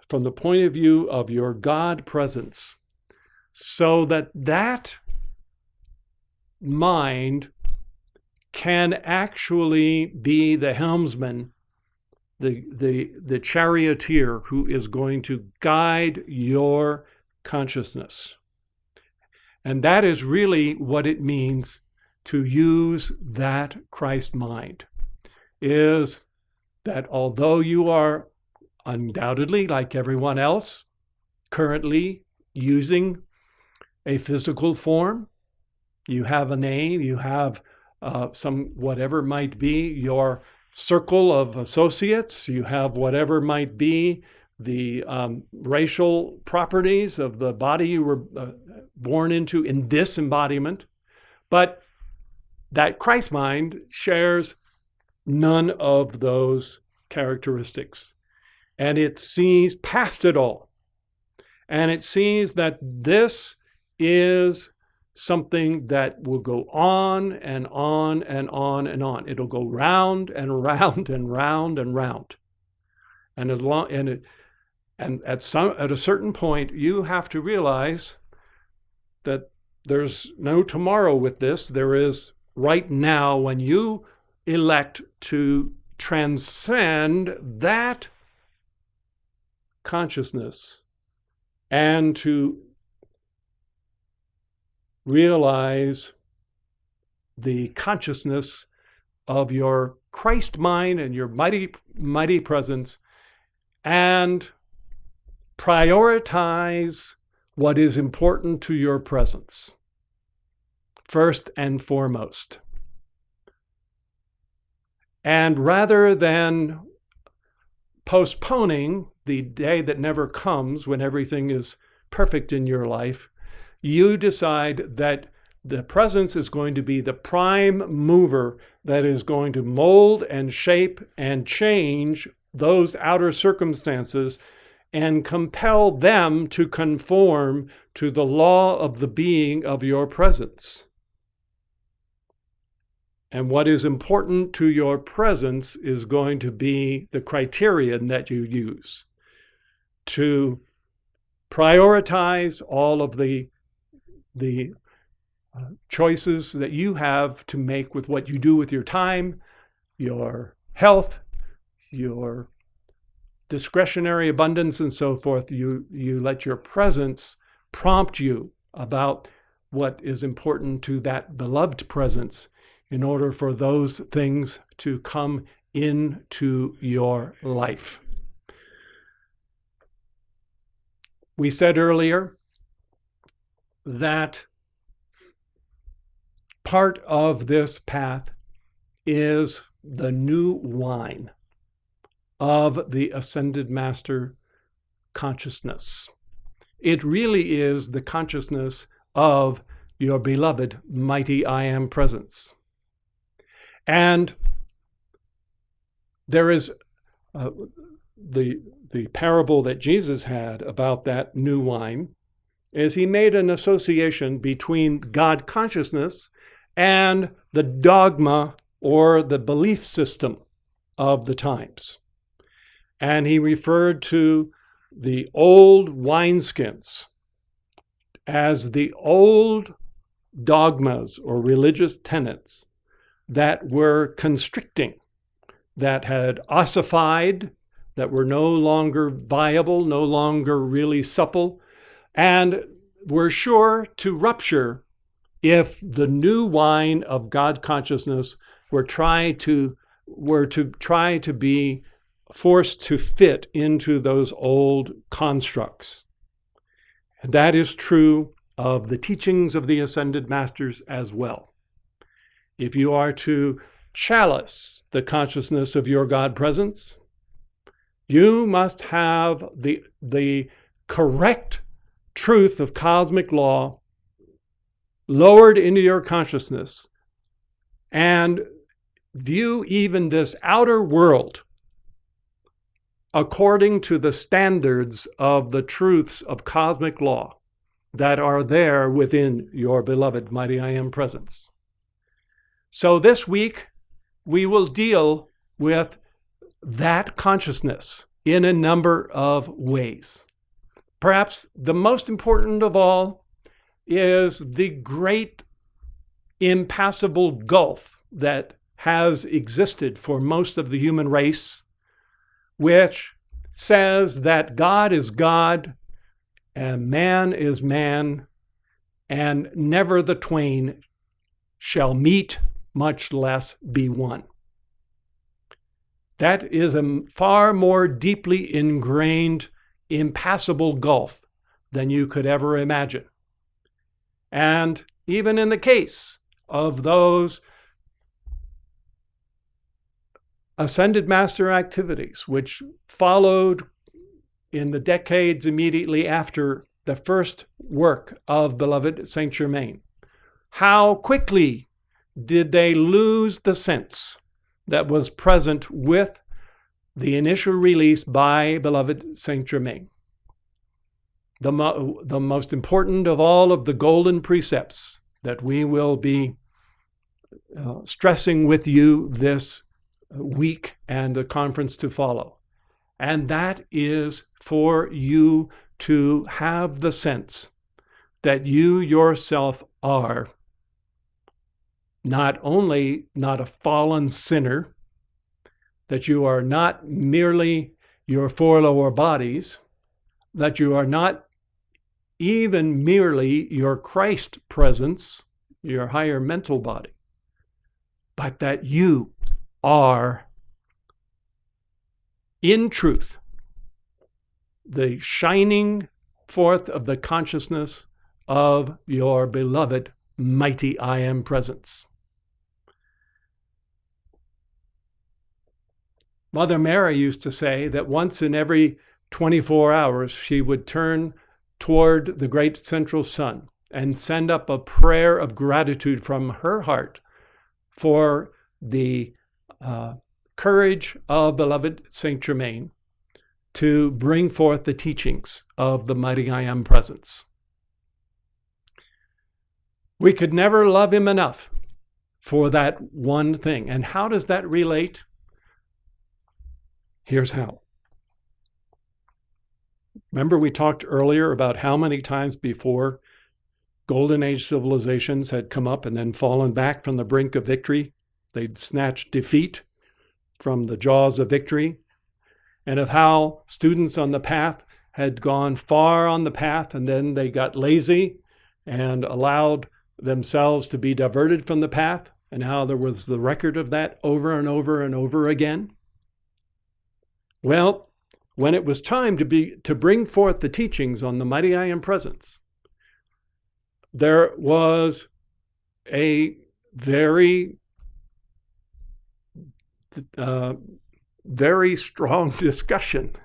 from the point of view of your God presence, so that that mind can actually be the helmsman, the charioteer who is going to guide your consciousness. And that is really what it means to use that Christ mind, is that although you are undoubtedly, like everyone else, currently using a physical form, you have a name, you have some whatever might be your circle of associates, you have whatever might be the racial properties of the body you were born into in this embodiment. But that Christ mind shares none of those characteristics. And it sees past it all. And it sees that this is something that will go on and on and on and on. It'll go round and round and round and round. And as long and at a certain point, you have to realize that there's no tomorrow with this. There is right now, when you elect to transcend that consciousness and to realize the consciousness of your Christ mind and your mighty, mighty presence, and prioritize what is important to your presence, first and foremost. And rather than postponing the day that never comes when everything is perfect in your life, you decide that the presence is going to be the prime mover that is going to mold and shape and change those outer circumstances and compel them to conform to the law of the being of your presence. And what is important to your presence is going to be the criterion that you use to prioritize all of the choices that you have to make with what you do with your time, your health, your discretionary abundance, and so forth. You let your presence prompt you about what is important to that beloved presence in order for those things to come into your life. We said earlier that part of this path is the new wine of the Ascended Master consciousness. It really is the consciousness of your beloved mighty I Am presence. And there is the parable that Jesus had about that new wine is he made an association between God consciousness and the dogma or the belief system of the times. And he referred to the old wineskins as the old dogmas or religious tenets that were constricting, that had ossified, that were no longer viable, no longer really supple, and were sure to rupture if the new wine of God consciousness were to try to be forced to fit into those old constructs. And that is true of the teachings of the Ascended Masters as well. If you are to chalice the consciousness of your God presence, you must have the correct truth of cosmic law lowered into your consciousness and view even this outer world according to the standards of the truths of cosmic law that are there within your beloved mighty I Am presence. So this week, we will deal with that consciousness in a number of ways. Perhaps the most important of all is the great impassable gulf that has existed for most of the human race, which says that God is God and man is man, and never the twain shall meet, much less be one. That is a far more deeply ingrained, impassable gulf than you could ever imagine. And even in the case of those Ascended Master activities, which followed in the decades immediately after the first work of beloved Saint Germain, how quickly did they lose the sense that was present with the initial release by beloved Saint Germain. The most important of all of the golden precepts that we will be stressing with you this week and the conference to follow. And that is for you to have the sense that you yourself are not only not a fallen sinner, that you are not merely your four lower bodies, that you are not even merely your Christ presence, your higher mental body, but that you are, in truth, the shining forth of the consciousness of your beloved mighty I Am presence. Mother Mary used to say that once in every 24 hours she would turn toward the great central sun and send up a prayer of gratitude from her heart for the courage of beloved Saint Germain to bring forth the teachings of the mighty I Am presence. We could never love him enough for that one thing. And how does that relate? Here's how. Remember we talked earlier about how many times before Golden Age civilizations had come up and then fallen back from the brink of victory. They'd snatched defeat from the jaws of victory, and of how students on the path had gone far on the path and then they got lazy and allowed themselves to be diverted from the path, and how there was the record of that over and over and over again. Well, when it was time to bring forth the teachings on the mighty I Am presence, there was a very strong discussion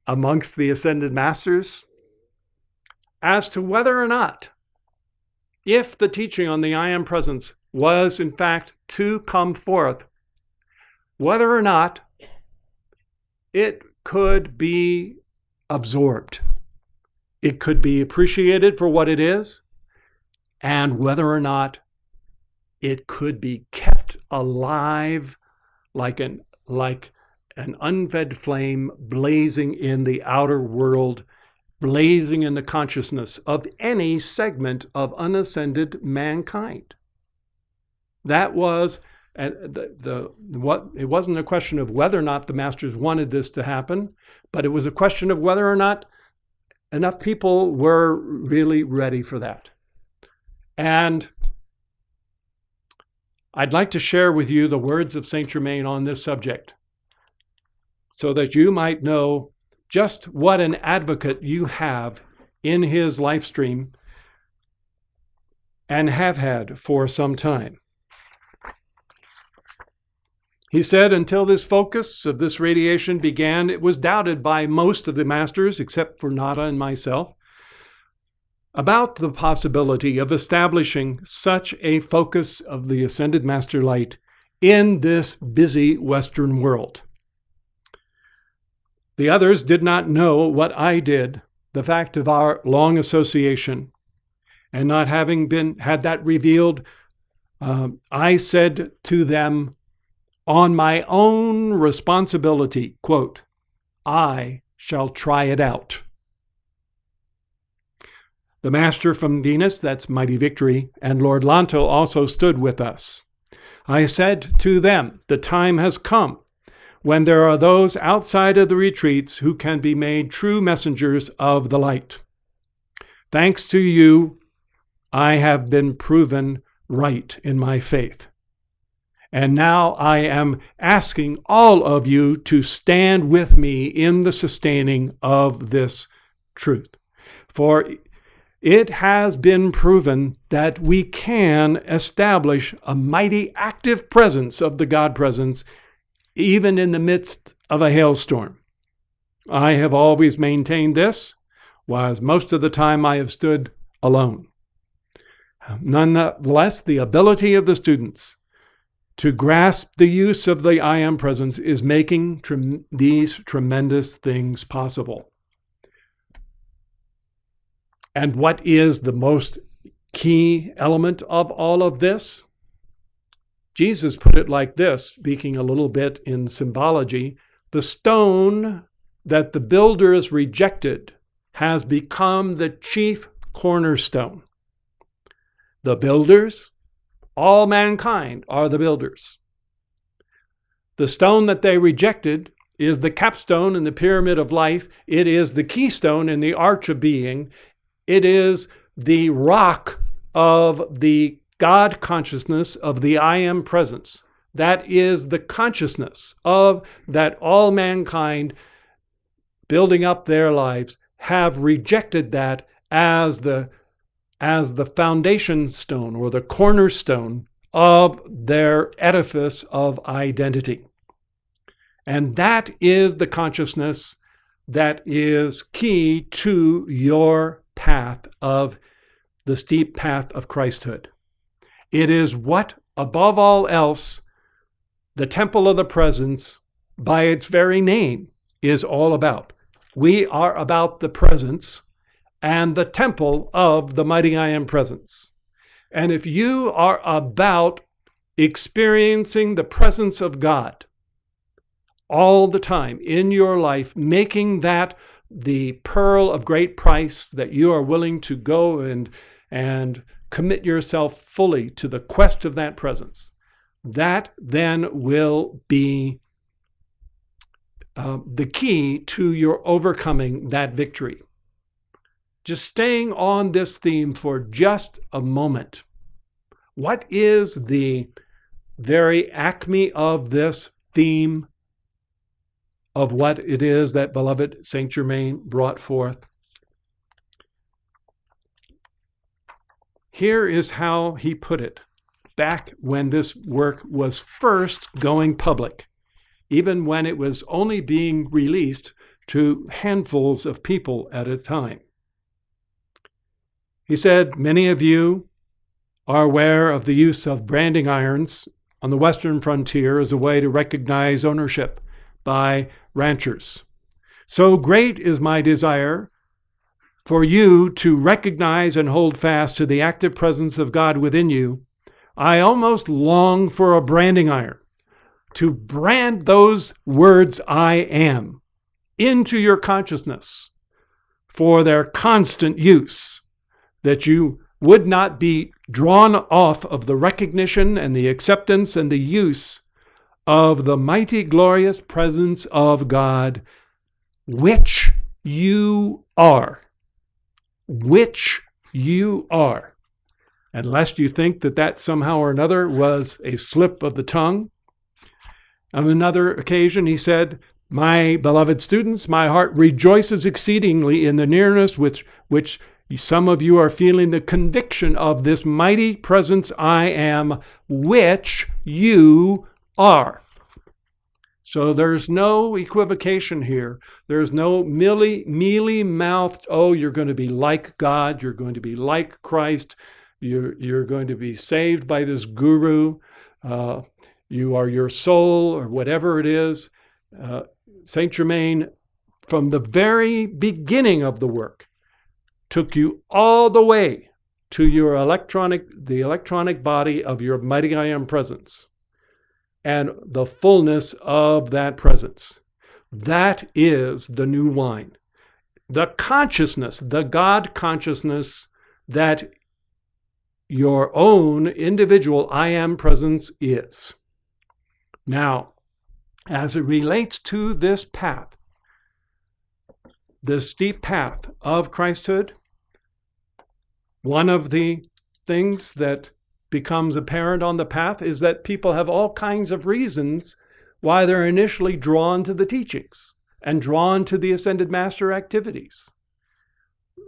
amongst the Ascended Masters as to whether or not, if the teaching on the I Am presence was in fact to come forth, whether or not it could be absorbed, it could be appreciated for what it is, and whether or not it could be kept alive like an unfed flame blazing in the outer world, blazing in the consciousness of any segment of unascended mankind. That was it wasn't a question of whether or not the masters wanted this to happen, but it was a question of whether or not enough people were really ready for that. And I'd like to share with you the words of Saint Germain on this subject, so that you might know just what an advocate you have in his life stream and have had for some time. He said, until this focus of this radiation began, it was doubted by most of the masters, except for Nada and myself, about the possibility of establishing such a focus of the Ascended Master Light in this busy Western world. The others did not know what I did, the fact of our long association, and not having had that revealed, I said to them, on my own responsibility, quote, I shall try it out. The Master from Venus, that's Mighty Victory, and Lord Lanto also stood with us. I said to them, the time has come when there are those outside of the retreats who can be made true messengers of the light. Thanks to you, I have been proven right in my faith. And now I am asking all of you to stand with me in the sustaining of this truth. For it has been proven that we can establish a mighty active presence of the God presence even in the midst of a hailstorm. I have always maintained this, whereas most of the time I have stood alone. Nonetheless, the ability of the students to grasp the use of the I Am presence is making these tremendous things possible. And what is the most key element of all of this? Jesus put it like this, speaking a little bit in symbology: the stone that the builders rejected has become the chief cornerstone. The builders, all mankind are the builders. The stone that they rejected is the capstone in the pyramid of life. It is the keystone in the arch of being. It is the rock of the God consciousness of the I am presence. That is the consciousness of that all mankind building up their lives have rejected that as the foundation stone or the cornerstone of their edifice of identity. And that is the consciousness that is key to your path of the steep path of Christhood. It is what, above all else, the temple of the presence, by its very name, is all about. We are about the presence and the temple of the mighty I am presence. And if you are about experiencing the presence of God all the time in your life, making that the pearl of great price, that you are willing to go and commit yourself fully to the quest of that presence, that then will be the key to your overcoming that victory. Just staying on this theme for just a moment. What is the very acme of this theme of what it is that beloved Saint Germain brought forth? Here is how he put it back when this work was first going public, even when it was only being released to handfuls of people at a time. He said, many of you are aware of the use of branding irons on the western frontier as a way to recognize ownership by ranchers. So great is my desire for you to recognize and hold fast to the active presence of God within you. I almost long for a branding iron to brand those words I am into your consciousness for their constant use, that you would not be drawn off of the recognition and the acceptance and the use of the mighty glorious presence of God, which you are. Which you are. And lest you think that that somehow or another was a slip of the tongue. On another occasion, he said, my beloved students, my heart rejoices exceedingly in the nearness with which some of you are feeling the conviction of this mighty presence I am, which you are. So there's no equivocation here. There's no mealy-mouthed, oh, you're going to be like God, you're going to be like Christ, you're going to be saved by this guru, you are your soul, or whatever it is. Saint Germain, from the very beginning of the work, took you all the way to the electronic body of your mighty I am presence and the fullness of that presence. That is the new wine. The consciousness, the God consciousness that your own individual I am presence is. Now, as it relates to this path, the steep path of Christhood, one of the things that becomes apparent on the path is that people have all kinds of reasons why they're initially drawn to the teachings and drawn to the Ascended Master activities.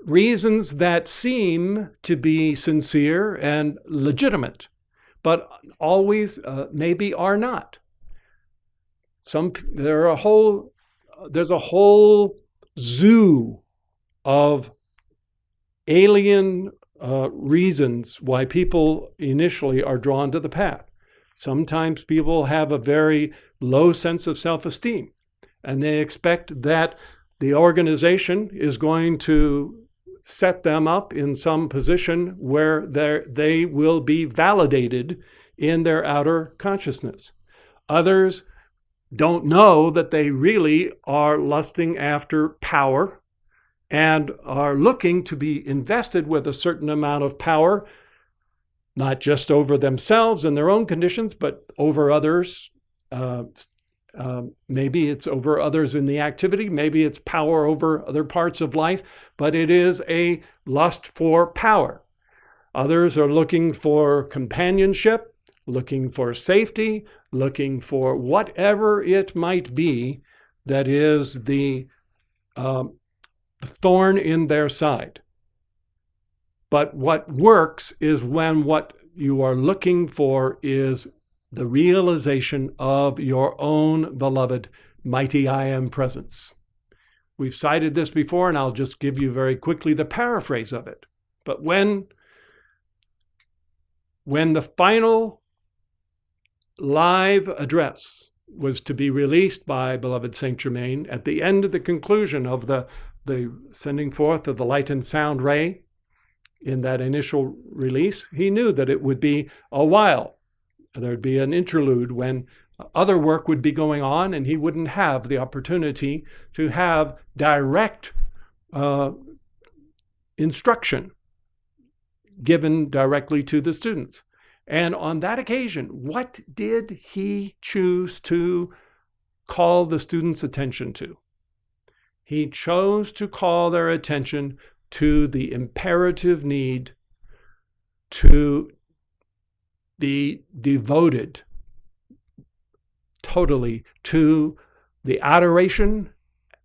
Reasons that seem to be sincere and legitimate, but always maybe are not. There's a whole zoo of alien reasons why people initially are drawn to the path. Sometimes people have a very low sense of self-esteem, and they expect that the organization is going to set them up in some position where they will be validated in their outer consciousness. Others don't know that they really are lusting after power and are looking to be invested with a certain amount of power, not just over themselves and their own conditions, but over others. Maybe it's over others in the activity, maybe it's power over other parts of life, but it is a lust for power. Others are looking for companionship, looking for safety, looking for whatever it might be that is the thorn in their side. But what works is when what you are looking for is the realization of your own beloved mighty I Am presence. We've cited this before, and I'll just give you very quickly the paraphrase of it. But when the final live address was to be released by beloved Saint Germain, at the end of the conclusion of the sending forth of the light and sound ray, in that initial release, he knew that it would be a while. There'd be an interlude when other work would be going on, and he wouldn't have the opportunity to have direct instruction given directly to the students. And on that occasion, what did he choose to call the students' attention to? He chose to call their attention to the imperative need to be devoted totally to the adoration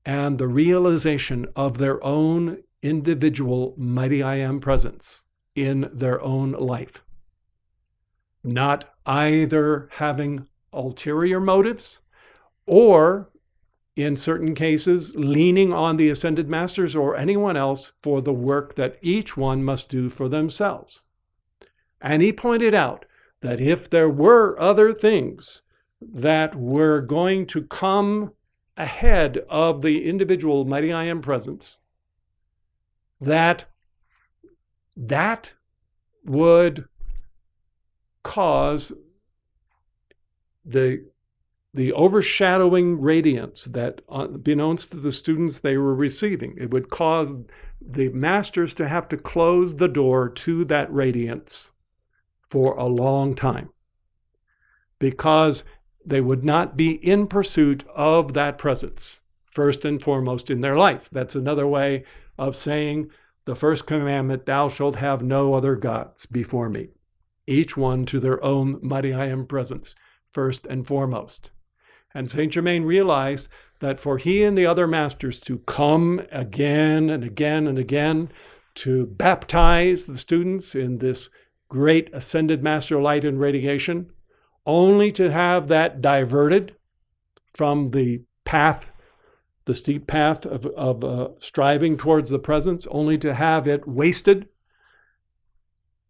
and the realization of their own individual mighty I Am presence in their own life. Not either having ulterior motives or, in certain cases, leaning on the Ascended Masters or anyone else for the work that each one must do for themselves. And he pointed out that if there were other things that were going to come ahead of the individual mighty I Am presence, that would cause the overshadowing radiance that, unbeknownst to the students they were receiving, it would cause the masters to have to close the door to that radiance for a long time, because they would not be in pursuit of that presence, first and foremost in their life. That's another way of saying the first commandment, thou shalt have no other gods before me. Each one to their own mighty I Am presence, first and foremost. And Saint Germain realized that for he and the other masters to come again and again and again to baptize the students in this great ascended master light and radiation, only to have that diverted from the path, the steep path of striving towards the presence, only to have it wasted,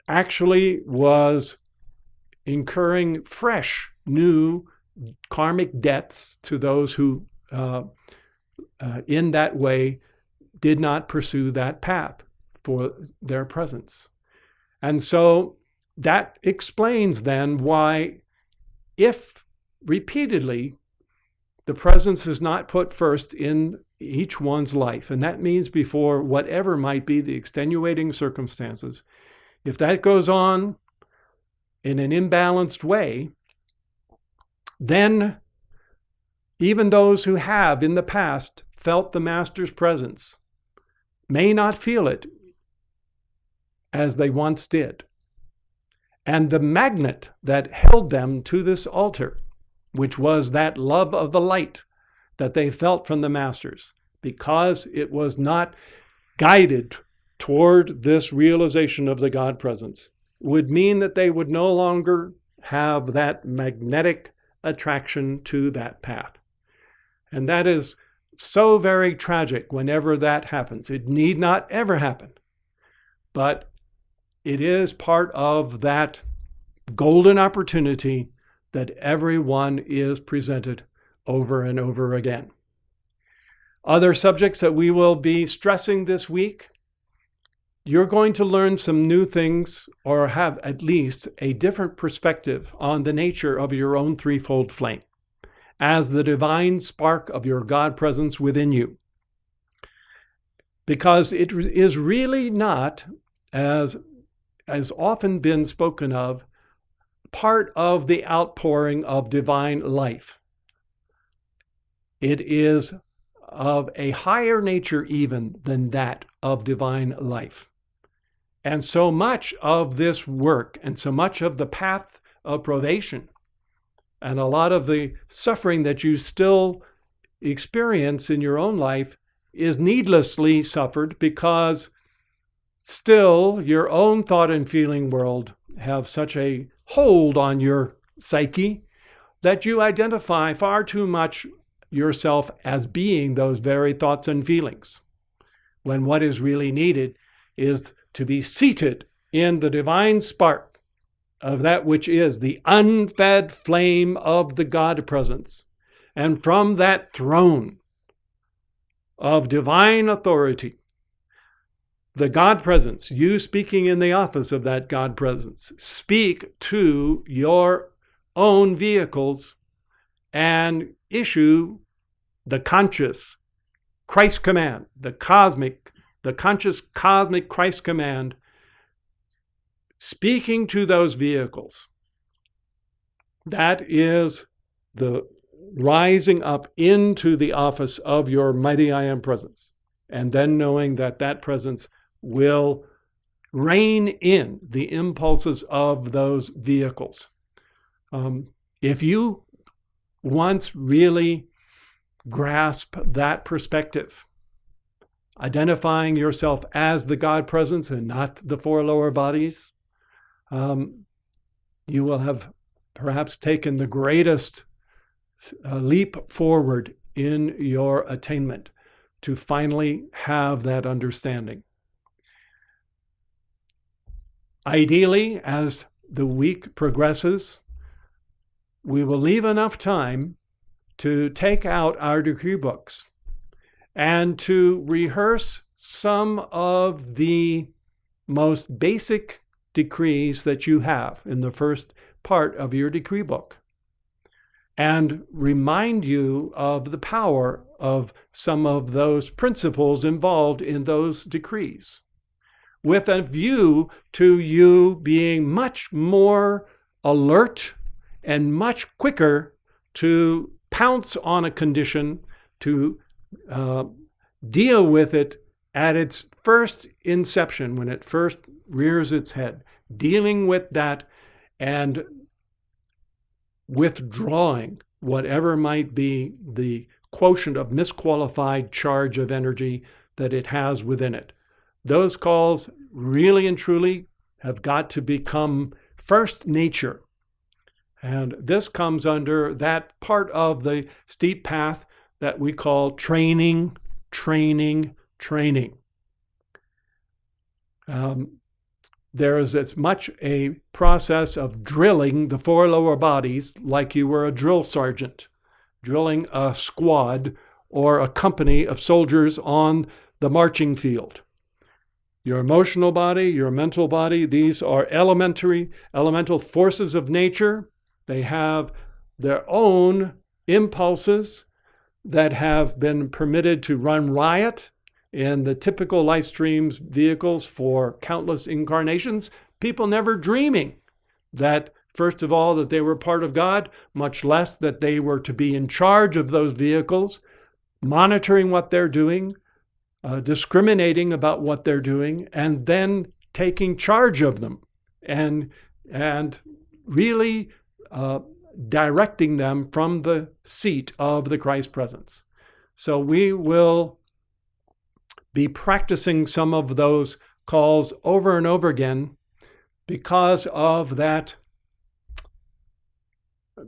actually was incurring fresh, new karmic debts to those who, in that way, did not pursue that path for their presence. And so that explains then why, if repeatedly the presence is not put first in each one's life, and that means before whatever might be the extenuating circumstances, if that goes on in an imbalanced way, then even those who have in the past felt the Master's presence may not feel it as they once did. And the magnet that held them to this altar, which was that love of the light that they felt from the Masters, because it was not guided toward this realization of the God presence, would mean that they would no longer have that magnetic attraction to that path. And that is so very tragic whenever that happens. It need not ever happen. But it is part of that golden opportunity that everyone is presented over and over again. Other subjects that we will be stressing this week you're going to learn some new things, or have at least a different perspective on the nature of your own threefold flame as the divine spark of your God presence within you. Because it is really not, as often been spoken of, part of the outpouring of divine life. It is of a higher nature even than that of divine life. And so much of this work and so much of the path of probation and a lot of the suffering that you still experience in your own life is needlessly suffered because still your own thought and feeling world have such a hold on your psyche that you identify far too much yourself as being those very thoughts and feelings, when what is really needed is to be seated in the divine spark of that which is the unfed flame of the God presence. And from that throne of divine authority, the God presence, you speaking in the office of that God presence, speak to your own vehicles and issue the conscious Christ command, the conscious cosmic Christ command, speaking to those vehicles. That is the rising up into the office of your mighty I Am presence, and then knowing that that presence will rein in the impulses of those vehicles. If you once really grasp that perspective, identifying yourself as the God presence and not the four lower bodies, you will have perhaps taken the greatest leap forward in your attainment to finally have that understanding. Ideally, as the week progresses, we will leave enough time to take out our decree books and to rehearse some of the most basic decrees that you have in the first part of your decree book, and remind you of the power of some of those principles involved in those decrees, with a view to you being much more alert and much quicker to pounce on a condition, to deal with it at its first inception, when it first rears its head, dealing with that and withdrawing whatever might be the quotient of misqualified charge of energy that it has within it. Those calls really and truly have got to become first nature. And this comes under that part of the steep path that we call training. There is as much a process of drilling the four lower bodies like you were a drill sergeant, drilling a squad or a company of soldiers on the marching field. Your emotional body, your mental body, these are elemental forces of nature. They have their own impulses that have been permitted to run riot in the typical life streams vehicles for countless incarnations, people never dreaming that, first of all, that they were part of God, much less that they were to be in charge of those vehicles, monitoring what they're doing, discriminating about what they're doing, and then taking charge of them and really directing them from the seat of the Christ presence. So we will be practicing some of those calls over and over again because of that,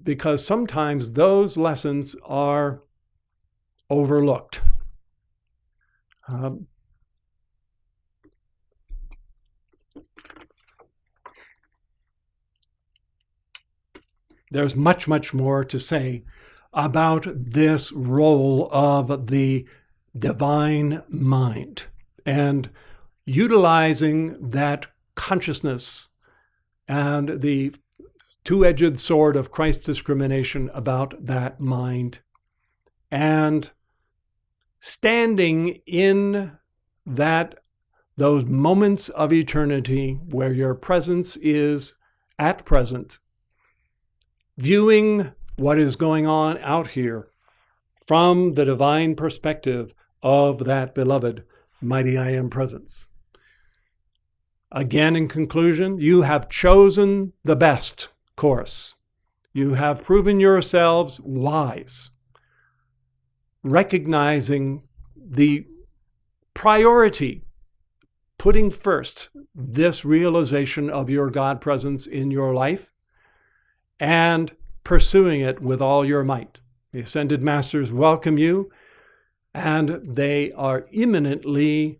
because sometimes those lessons are overlooked. There's much more to say about this role of the divine mind. And utilizing that consciousness and the two-edged sword of Christ's discrimination about that mind, and standing in those moments of eternity where your presence is at present, viewing what is going on out here from the divine perspective of that beloved mighty I Am presence. Again, in conclusion, you have chosen the best course. You have proven yourselves wise, recognizing the priority, putting first this realization of your God presence in your life and pursuing it with all your might. The Ascended Masters welcome you, and they are eminently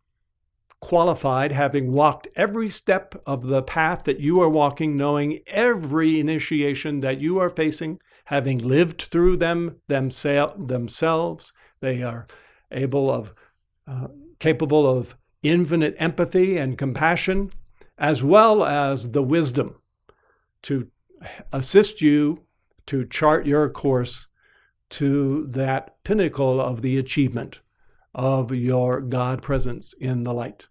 qualified, having walked every step of the path that you are walking, knowing every initiation that you are facing, having lived through them themselves. They are capable of infinite empathy and compassion, as well as the wisdom to assist you to chart your course to that pinnacle of the achievement of your God presence in the light.